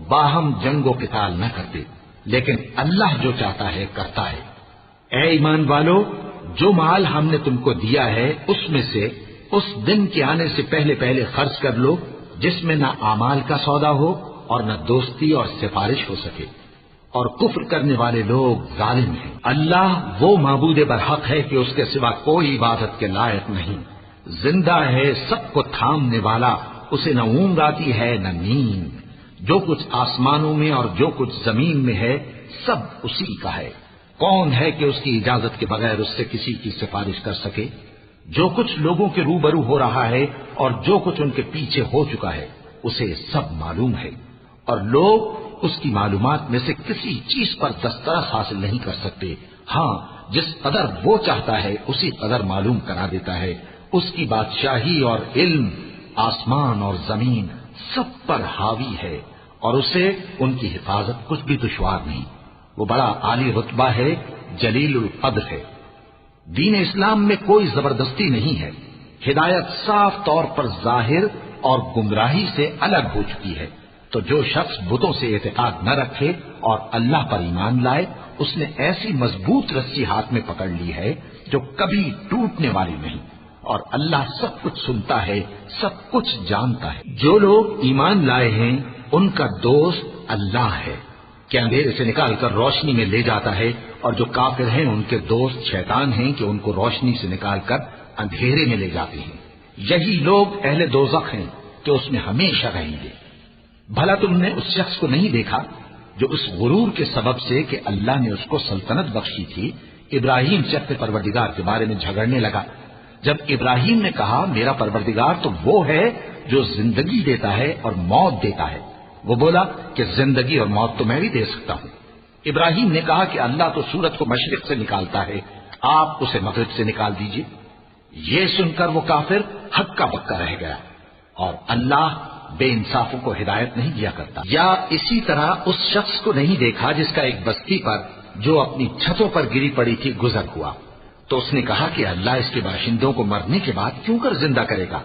[SPEAKER 2] باہم جنگ و قتال نہ کرتے، لیکن اللہ جو چاہتا ہے کرتا ہے۔ اے ایمان والو، جو مال ہم نے تم کو دیا ہے اس میں سے اس دن کے آنے سے پہلے پہلے خرچ کر لو جس میں نہ اعمال کا سودا ہو اور نہ دوستی اور سفارش ہو سکے، اور کفر کرنے والے لوگ ظالم ہیں۔ اللہ وہ معبود برحق ہے کہ اس کے سوا کوئی عبادت کے لائق نہیں، زندہ ہے، سب کو تھامنے والا، اسے نہ اونگ آتی ہے نہ نیند۔ جو کچھ آسمانوں میں اور جو کچھ زمین میں ہے سب اسی کا ہے۔ کون ہے کہ اس کی اجازت کے بغیر اس سے کسی کی سفارش کر سکے؟ جو کچھ لوگوں کے روبرو ہو رہا ہے اور جو کچھ ان کے پیچھے ہو چکا ہے اسے سب معلوم ہے، اور لوگ اس کی معلومات میں سے کسی چیز پر دسترس حاصل نہیں کر سکتے۔ ہاں جس قدر وہ چاہتا ہے اسی قدر معلوم کرا دیتا ہے۔ اس کی بادشاہی اور علم آسمان اور زمین سب پر حاوی ہے، اور اسے ان کی حفاظت کچھ بھی دشوار نہیں۔ وہ بڑا عالی رتبہ ہے، جلیل القدر ہے۔ دین اسلام میں کوئی زبردستی نہیں ہے، ہدایت صاف طور پر ظاہر اور گمراہی سے الگ ہو چکی ہے۔ تو جو شخص بتوں سے اعتقاد نہ رکھے اور اللہ پر ایمان لائے، اس نے ایسی مضبوط رسی ہاتھ میں پکڑ لی ہے جو کبھی ٹوٹنے والی نہیں، اور اللہ سب کچھ سنتا ہے، سب کچھ جانتا ہے۔ جو لوگ ایمان لائے ہیں ان کا دوست اللہ ہے کہ اندھیرے سے نکال کر روشنی میں لے جاتا ہے، اور جو کافر ہیں ان کے دوست شیطان ہیں کہ ان کو روشنی سے نکال کر اندھیرے میں لے جاتے ہیں۔ یہی لوگ اہل دوزخ ہیں کہ اس میں ہمیشہ رہیں گے۔ بھلا تم نے اس شخص کو نہیں دیکھا جو اس غرور کے سبب سے کہ اللہ نے اس کو سلطنت بخشی تھی ابراہیم سے اپنے پروردگار کے بارے میں جھگڑنے لگا۔ جب ابراہیم نے کہا میرا پروردگار تو وہ ہے جو زندگی دیتا ہے اور موت دیتا ہے، وہ بولا کہ زندگی اور موت تو میں بھی دے سکتا ہوں۔ ابراہیم نے کہا کہ اللہ تو سورج کو مشرق سے نکالتا ہے، آپ اسے مغرب سے نکال دیجئے۔ یہ سن کر وہ کافر ہکا بکا رہ گیا، اور اللہ بے انصافوں کو ہدایت نہیں دیا کرتا۔ یا اسی طرح اس شخص کو نہیں دیکھا جس کا ایک بستی پر جو اپنی چھتوں پر گری پڑی تھی گزر ہوا، تو اس نے کہا کہ اللہ اس کے باشندوں کو مرنے کے بعد کیوں کر زندہ کرے گا؟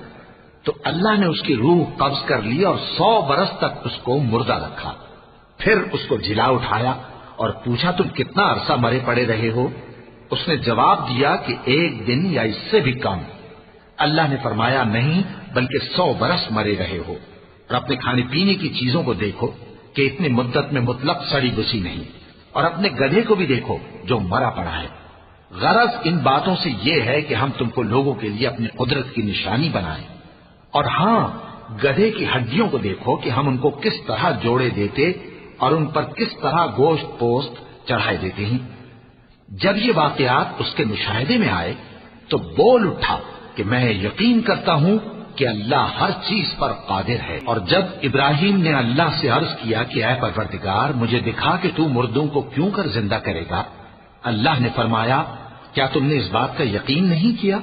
[SPEAKER 2] تو اللہ نے اس کی روح قبض کر لی اور 100 برس تک اس کو مردہ رکھا، پھر اس کو جلا اٹھایا اور پوچھا تم کتنا عرصہ مرے پڑے رہے ہو؟ اس نے جواب دیا کہ 1 دن یا اس سے بھی کم۔ اللہ نے فرمایا نہیں بلکہ 100 برس مرے رہے ہو، اور اپنے کھانے پینے کی چیزوں کو دیکھو کہ اتنی مدت میں مطلق سڑی بسی نہیں، اور اپنے گدھے کو بھی دیکھو جو مرا پڑا ہے۔ غرض ان باتوں سے یہ ہے کہ ہم تم کو لوگوں کے لیے اپنی قدرت کی نشانی بنائیں، اور ہاں گدھے کی ہڈیوں کو دیکھو کہ ہم ان کو کس طرح جوڑے دیتے اور ان پر کس طرح گوشت پوست چڑھائے دیتے ہیں۔ جب یہ واقعات اس کے مشاہدے میں آئے تو بول اٹھا کہ میں یقین کرتا ہوں کہ اللہ ہر چیز پر قادر ہے۔ اور جب ابراہیم نے اللہ سے عرض کیا کہ اے پروردگار مجھے دکھا کہ تو مردوں کو کیوں کر زندہ کرے گا، اللہ نے فرمایا کیا تم نے اس بات کا یقین نہیں کیا؟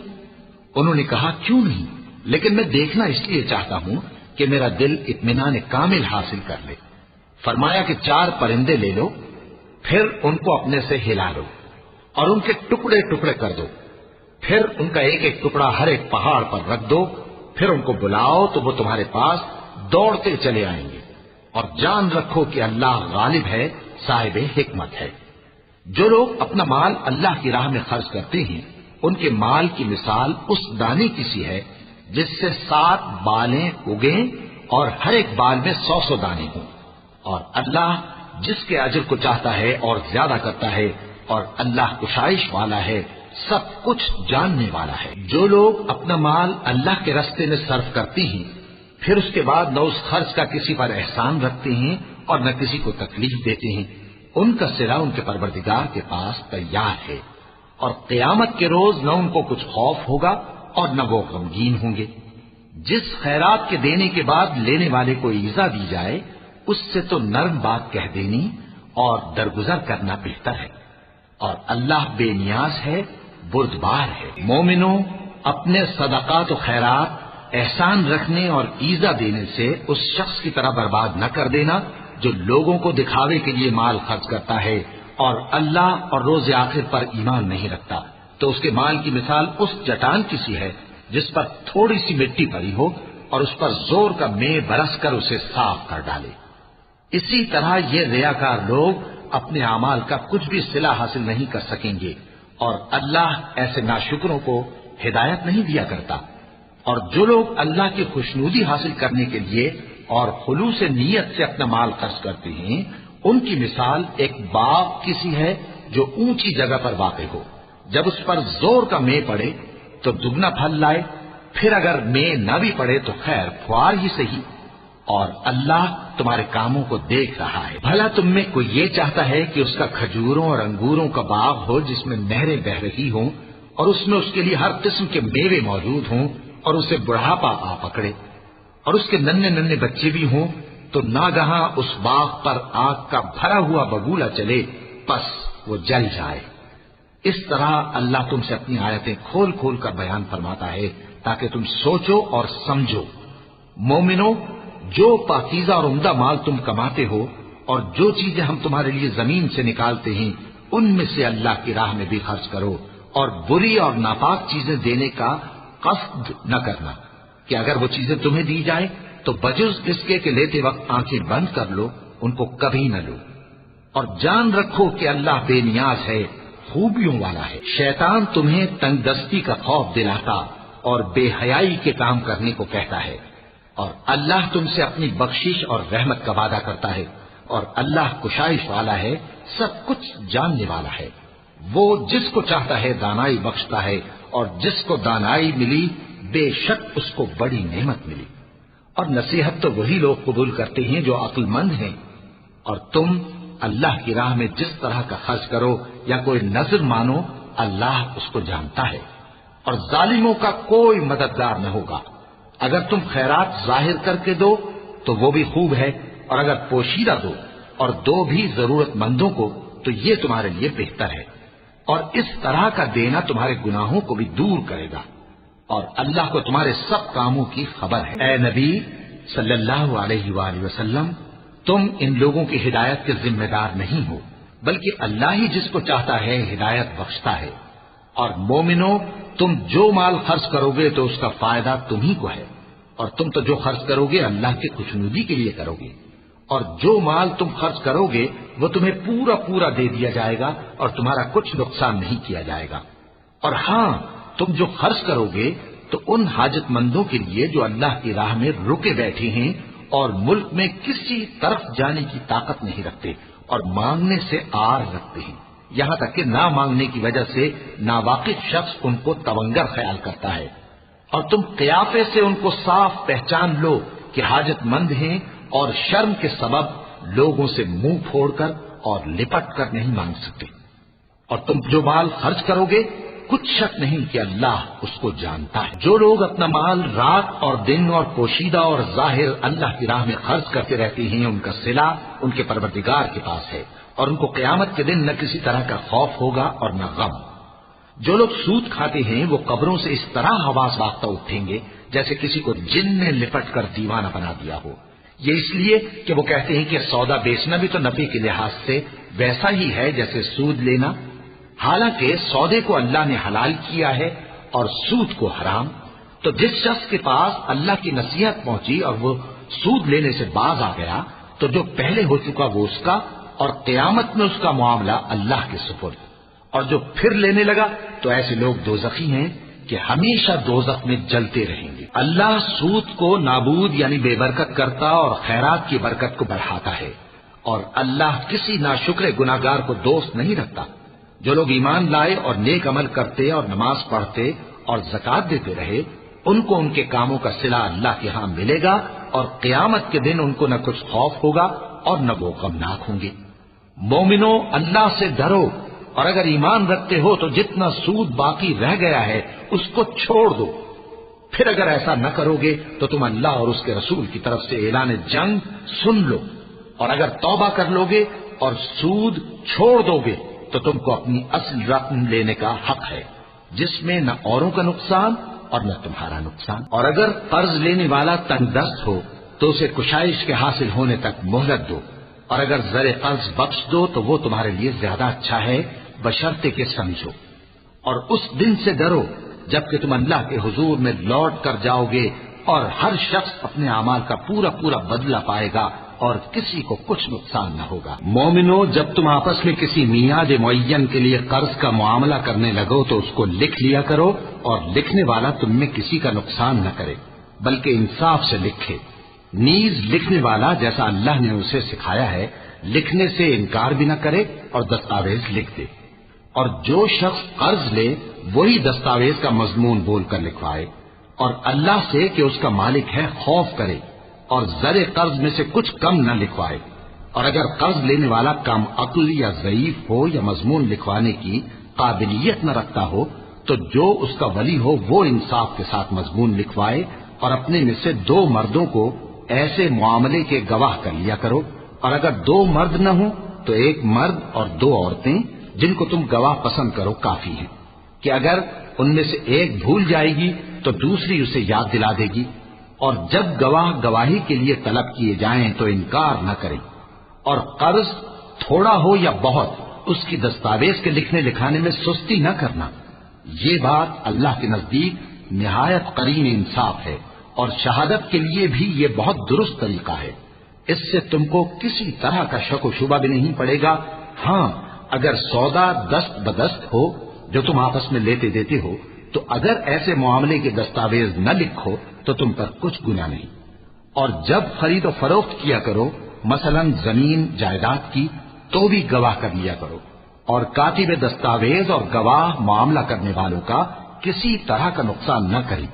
[SPEAKER 2] انہوں نے کہا کیوں نہیں، لیکن میں دیکھنا اس لیے چاہتا ہوں کہ میرا دل اطمینان کامل حاصل کر لے۔ فرمایا کہ 4 پرندے لے لو، پھر ان کو اپنے سے ہلا لو اور ان کے ٹکڑے ٹکڑے کر دو، پھر ان کا ایک ایک ٹکڑا ہر ایک پہاڑ پر رکھ دو، پھر ان کو بلاؤ تو وہ تمہارے پاس دوڑتے چلے آئیں گے، اور جان رکھو کہ اللہ غالب ہے، صاحب حکمت ہے۔ جو لوگ اپنا مال اللہ کی راہ میں خرچ کرتے ہیں ان کے مال کی مثال اس دانے کی سی ہے جس سے 7 بالیں اگیں اور ہر ایک بال میں 100 دانے ہوں، اور اللہ جس کے اجر کو چاہتا ہے اور زیادہ کرتا ہے، اور اللہ کشائش والا ہے، سب کچھ جاننے والا ہے۔ جو لوگ اپنا مال اللہ کے راستے میں صرف کرتے ہیں پھر اس کے بعد نہ اس خرچ کا کسی پر احسان رکھتے ہیں اور نہ کسی کو تکلیف دیتے ہیں، ان کا صلہ ان کے پروردگار کے پاس تیار ہے، اور قیامت کے روز نہ ان کو کچھ خوف ہوگا اور نہ وہ غمگین ہوں گے۔ جس خیرات کے دینے کے بعد لینے والے کو ایذا دی جائے اس سے تو نرم بات کہہ دینی اور درگزر کرنا بہتر ہے، اور اللہ بے نیاز ہے، بردبار ہے۔ مومنوں اپنے صدقات و خیرات احسان رکھنے اور ایذا دینے سے اس شخص کی طرح برباد نہ کر دینا جو لوگوں کو دکھاوے کے لیے مال خرچ کرتا ہے اور اللہ اور روز آخر پر ایمان نہیں رکھتا، تو اس کے مال کی مثال اس چٹان کی سی ہے جس پر تھوڑی سی مٹی پڑی ہو اور اس پر زور کا مے برس کر اسے صاف کر ڈالے۔ اسی طرح یہ ریاکار لوگ اپنے اعمال کا کچھ بھی صلہ حاصل نہیں کر سکیں گے، اور اللہ ایسے ناشکروں کو ہدایت نہیں دیا کرتا۔ اور جو لوگ اللہ کی خوشنودی حاصل کرنے کے لیے اور خلوص نیت سے اپنا مال خرچ کرتے ہیں ان کی مثال ایک باغ کی سی ہے جو اونچی جگہ پر واقع ہو، جب اس پر زور کا مے پڑے تو دگنا پھل لائے، پھر اگر مے نہ بھی پڑے تو خیر پھوار ہی صحیح، اور اللہ تمہارے کاموں کو دیکھ رہا ہے۔ بھلا تم میں کوئی یہ چاہتا ہے کہ اس کا کھجوروں اور انگوروں کا باغ ہو جس میں نہریں بہ رہی ہوں اور اس میں اس کے لیے ہر قسم کے میوے موجود ہوں اور اسے بڑھاپا آ پکڑے اور اس کے ننھے ننھے بچے بھی ہوں، تو ناگہاں اس باغ پر آگ کا بھرا ہوا بگولا چلے پس وہ جل جائے۔ اس طرح اللہ تم سے اپنی آیتیں کھول کھول کر بیان فرماتا ہے تاکہ تم سوچو اور سمجھو۔ مومنو جو پاکیزہ اور عمدہ مال تم کماتے ہو اور جو چیزیں ہم تمہارے لیے زمین سے نکالتے ہیں ان میں سے اللہ کی راہ میں بھی خرچ کرو، اور بری اور ناپاک چیزیں دینے کا قصد نہ کرنا کہ اگر وہ چیزیں تمہیں دی جائیں تو بجز اس کے کہ لیتے وقت آنکھیں بند کر لو، ان کو کبھی نہ لو، اور جان رکھو کہ اللہ بے نیاز ہے، خوبیوں والا ہے۔ شیطان تمہیں تنگ دستی کا خوف دلاتا اور بے حیائی کے کام کرنے کو کہتا ہے، اور اللہ تم سے اپنی بخشش اور رحمت کا وعدہ کرتا ہے، اور اللہ کشائش والا ہے، سب کچھ جاننے والا ہے۔ وہ جس کو چاہتا ہے دانائی بخشتا ہے، اور جس کو دانائی ملی بے شک اس کو بڑی نعمت ملی، اور نصیحت تو وہی لوگ قبول کرتے ہیں جو عقل مند ہیں، اور تم اللہ کی راہ میں جس طرح کا خرچ کرو یا کوئی نذر مانو، اللہ اس کو جانتا ہے، اور ظالموں کا کوئی مددگار نہ ہوگا۔ اگر تم خیرات ظاہر کر کے دو تو وہ بھی خوب ہے، اور اگر پوشیدہ دو اور دو بھی ضرورت مندوں کو تو یہ تمہارے لیے بہتر ہے، اور اس طرح کا دینا تمہارے گناہوں کو بھی دور کرے گا، اور اللہ کو تمہارے سب کاموں کی خبر ہے۔ اے نبی صلی اللہ علیہ وآلہ وسلم، تم ان لوگوں کی ہدایت کے ذمہ دار نہیں ہو، بلکہ اللہ ہی جس کو چاہتا ہے ہدایت بخشتا ہے۔ اور مومنو، تم جو مال خرچ کرو گے تو اس کا فائدہ تمہیں کو ہے، اور تم تو جو خرچ کرو گے اللہ کے خوشنودی کے لیے کرو گے، اور جو مال تم خرچ کرو گے وہ تمہیں پورا پورا دے دیا جائے گا اور تمہارا کچھ نقصان نہیں کیا جائے گا۔ اور ہاں، تم جو خرچ کرو گے تو ان حاجت مندوں کے لیے جو اللہ کی راہ میں رکے بیٹھے ہیں اور ملک میں کسی طرف جانے کی طاقت نہیں رکھتے اور مانگنے سے آر رکھتے ہیں، یہاں تک کہ نہ مانگنے کی وجہ سے ناواقف شخص ان کو تونگر خیال کرتا ہے، اور تم قیافے سے ان کو صاف پہچان لو کہ حاجت مند ہیں، اور شرم کے سبب لوگوں سے منہ پھوڑ کر اور لپٹ کر نہیں مانگ سکتے۔ اور تم جو مال خرچ کرو گے کچھ شک نہیں کہ اللہ اس کو جانتا ہے۔ جو لوگ اپنا مال رات اور دن اور پوشیدہ اور ظاہر اللہ کی راہ میں خرچ کرتے رہتے ہیں، ان کا صلہ ان کے پروردگار کے پاس ہے، اور ان کو قیامت کے دن نہ کسی طرح کا خوف ہوگا اور نہ غم۔ جو لوگ سود کھاتے ہیں وہ قبروں سے اس طرح حواس باختہ اٹھیں گے جیسے کسی کو جن نے لپٹ کر دیوانہ بنا دیا ہو، یہ اس لیے کہ وہ کہتے ہیں کہ سودا بیچنا بھی تو نفع کے لحاظ سے ویسا ہی ہے جیسے سود لینا، حالانکہ سودے کو اللہ نے حلال کیا ہے اور سود کو حرام۔ تو جس شخص کے پاس اللہ کی نصیحت پہنچی اور وہ سود لینے سے باز آ گیا تو جو پہلے ہو چکا وہ اس کا، اور قیامت میں اس کا معاملہ اللہ کے سپرد۔ اور جو پھر لینے لگا تو ایسے لوگ دوزخی ہیں کہ ہمیشہ دوزخ میں جلتے رہیں گے۔ اللہ سود کو نابود یعنی بے برکت کرتا اور خیرات کی برکت کو بڑھاتا ہے، اور اللہ کسی ناشکر گناہگار کو دوست نہیں رکھتا۔ جو لوگ ایمان لائے اور نیک عمل کرتے اور نماز پڑھتے اور زکات دیتے رہے، ان کو ان کے کاموں کا صلہ اللہ کے ہاں ملے گا، اور قیامت کے دن ان کو نہ کچھ خوف ہوگا اور نہ وہ غمناک ہوں گے۔ مومنو، اللہ سے ڈرو، اور اگر ایمان رکھتے ہو تو جتنا سود باقی رہ گیا ہے اس کو چھوڑ دو۔ پھر اگر ایسا نہ کرو گے تو تم اللہ اور اس کے رسول کی طرف سے اعلان جنگ سن لو، اور اگر توبہ کر لو گے اور سود چھوڑ دو گے تو تم کو اپنی اصل رقم لینے کا حق ہے، جس میں نہ اوروں کا نقصان اور نہ تمہارا نقصان۔ اور اگر قرض لینے والا تنگ دست ہو تو اسے کشائش کے حاصل ہونے تک مہلت دو، اور اگر زر قرض بخش دو تو وہ تمہارے لیے زیادہ اچھا ہے، بشرطے کہ سمجھو۔ اور اس دن سے ڈرو جبکہ تم اللہ کے حضور میں لوٹ کر جاؤ گے، اور ہر شخص اپنے اعمال کا پورا پورا بدلہ پائے گا اور کسی کو کچھ نقصان نہ ہوگا۔ مومنو، جب تم آپس میں کسی میعاد معین کے لیے قرض کا معاملہ کرنے لگو تو اس کو لکھ لیا کرو، اور لکھنے والا تم میں کسی کا نقصان نہ کرے بلکہ انصاف سے لکھے۔ نیز لکھنے والا جیسا اللہ نے اسے سکھایا ہے لکھنے سے انکار بھی نہ کرے اور دستاویز لکھ دے، اور جو شخص قرض لے وہی دستاویز کا مضمون بول کر لکھوائے، اور اللہ سے کہ اس کا مالک ہے خوف کرے، اور زر قرض میں سے کچھ کم نہ لکھوائے۔ اور اگر قرض لینے والا کم عقل یا ضعیف ہو یا مضمون لکھوانے کی قابلیت نہ رکھتا ہو تو جو اس کا ولی ہو وہ انصاف کے ساتھ مضمون لکھوائے، اور اپنے میں سے 2 مردوں کو ایسے معاملے کے گواہ کر لیا کرو، اور اگر 2 مرد نہ ہوں تو 1 مرد اور 2 عورتیں جن کو تم گواہ پسند کرو کافی ہیں، کہ اگر ان میں سے ایک بھول جائے گی تو دوسری اسے یاد دلا دے گی، اور جب گواہ گواہی کے لیے طلب کیے جائیں تو انکار نہ کریں۔ اور قرض تھوڑا ہو یا بہت اس کی دستاویز کے لکھنے لکھانے میں سستی نہ کرنا، یہ بات اللہ کے نزدیک نہایت قرین انصاف ہے، اور شہادت کے لیے بھی یہ بہت درست طریقہ ہے۔ اس سے تم کو کسی طرح کا شک و شبہ بھی نہیں پڑے گا۔ ہاں، اگر سودا دست بدست ہو جو تم آپس میں لیتے دیتے ہو تو اگر ایسے معاملے کے دستاویز نہ لکھو تو تم پر کچھ گناہ نہیں۔ اور جب خرید و فروخت کیا کرو، مثلا زمین جائیداد کی، تو بھی گواہ کر لیا کرو، اور کاتب دستاویز اور گواہ معاملہ کرنے والوں کا کسی طرح کا نقصان نہ کرے۔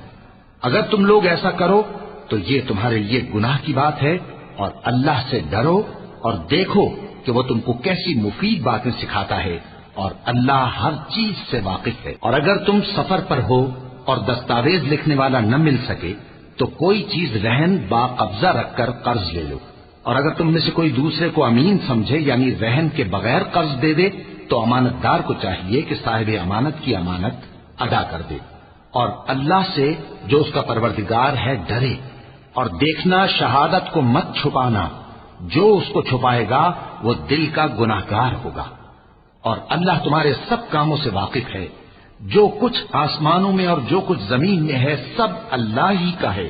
[SPEAKER 2] اگر تم لوگ ایسا کرو تو یہ تمہارے لیے گناہ کی بات ہے، اور اللہ سے ڈرو اور دیکھو کہ وہ تم کو کیسی مفید باتیں سکھاتا ہے، اور اللہ ہر چیز سے واقف ہے۔ اور اگر تم سفر پر ہو اور دستاویز لکھنے والا نہ مل سکے تو کوئی چیز رہن با قبضہ رکھ کر قرض لے لو، اور اگر تم میں سے کوئی دوسرے کو امین سمجھے یعنی رہن کے بغیر قرض دے دے تو امانت دار کو چاہیے کہ صاحب امانت کی امانت ادا کر دے، اور اللہ سے جو اس کا پروردگار ہے ڈرے، اور دیکھنا شہادت کو مت چھپانا، جو اس کو چھپائے گا وہ دل کا گناہگار ہوگا، اور اللہ تمہارے سب کاموں سے واقف ہے۔ جو کچھ آسمانوں میں اور جو کچھ زمین میں ہے سب اللہ ہی کا ہے۔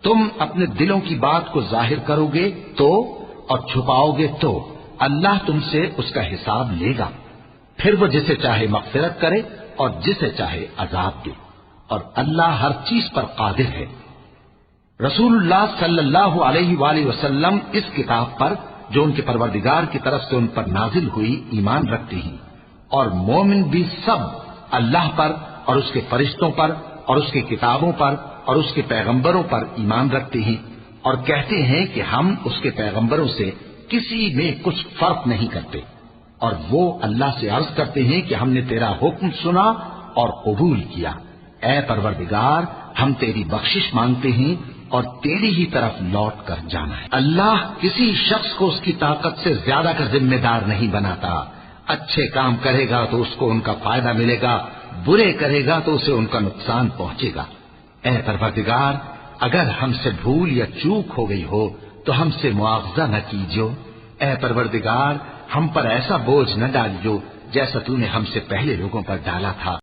[SPEAKER 2] تم اپنے دلوں کی بات کو ظاہر کرو گے تو اور چھپاؤ گے تو اللہ تم سے اس کا حساب لے گا، پھر وہ جسے چاہے مغفرت کرے اور جسے چاہے عذاب دے، اور اللہ ہر چیز پر قادر ہے۔ رسول اللہ صلی اللہ علیہ وآلہ وسلم اس کتاب پر جو ان کے پروردگار کی طرف سے ان پر نازل ہوئی ایمان رکھتے ہیں، اور مومن بھی سب اللہ پر اور اس کے فرشتوں پر اور اس کی کتابوں پر اور اس کے پیغمبروں پر ایمان رکھتے ہیں، اور کہتے ہیں کہ ہم اس کے پیغمبروں سے کسی میں کچھ فرق نہیں کرتے، اور وہ اللہ سے عرض کرتے ہیں کہ ہم نے تیرا حکم سنا اور قبول کیا۔ اے پروردگار، ہم تیری بخشش مانگتے ہیں اور تیری ہی طرف لوٹ کر جانا ہے۔ اللہ کسی شخص کو اس کی طاقت سے زیادہ کا ذمہ دار نہیں بناتا۔ اچھے کام کرے گا تو اس کو ان کا فائدہ ملے گا، برے کرے گا تو اسے ان کا نقصان پہنچے گا۔ اے پروردگار، اگر ہم سے بھول یا چوک ہو گئی ہو تو ہم سے مواخذہ نہ کیجو۔ اے پروردگار، ہم پر ایسا بوجھ نہ ڈالیو جیسا تو نے ہم سے پہلے لوگوں پر ڈالا تھا۔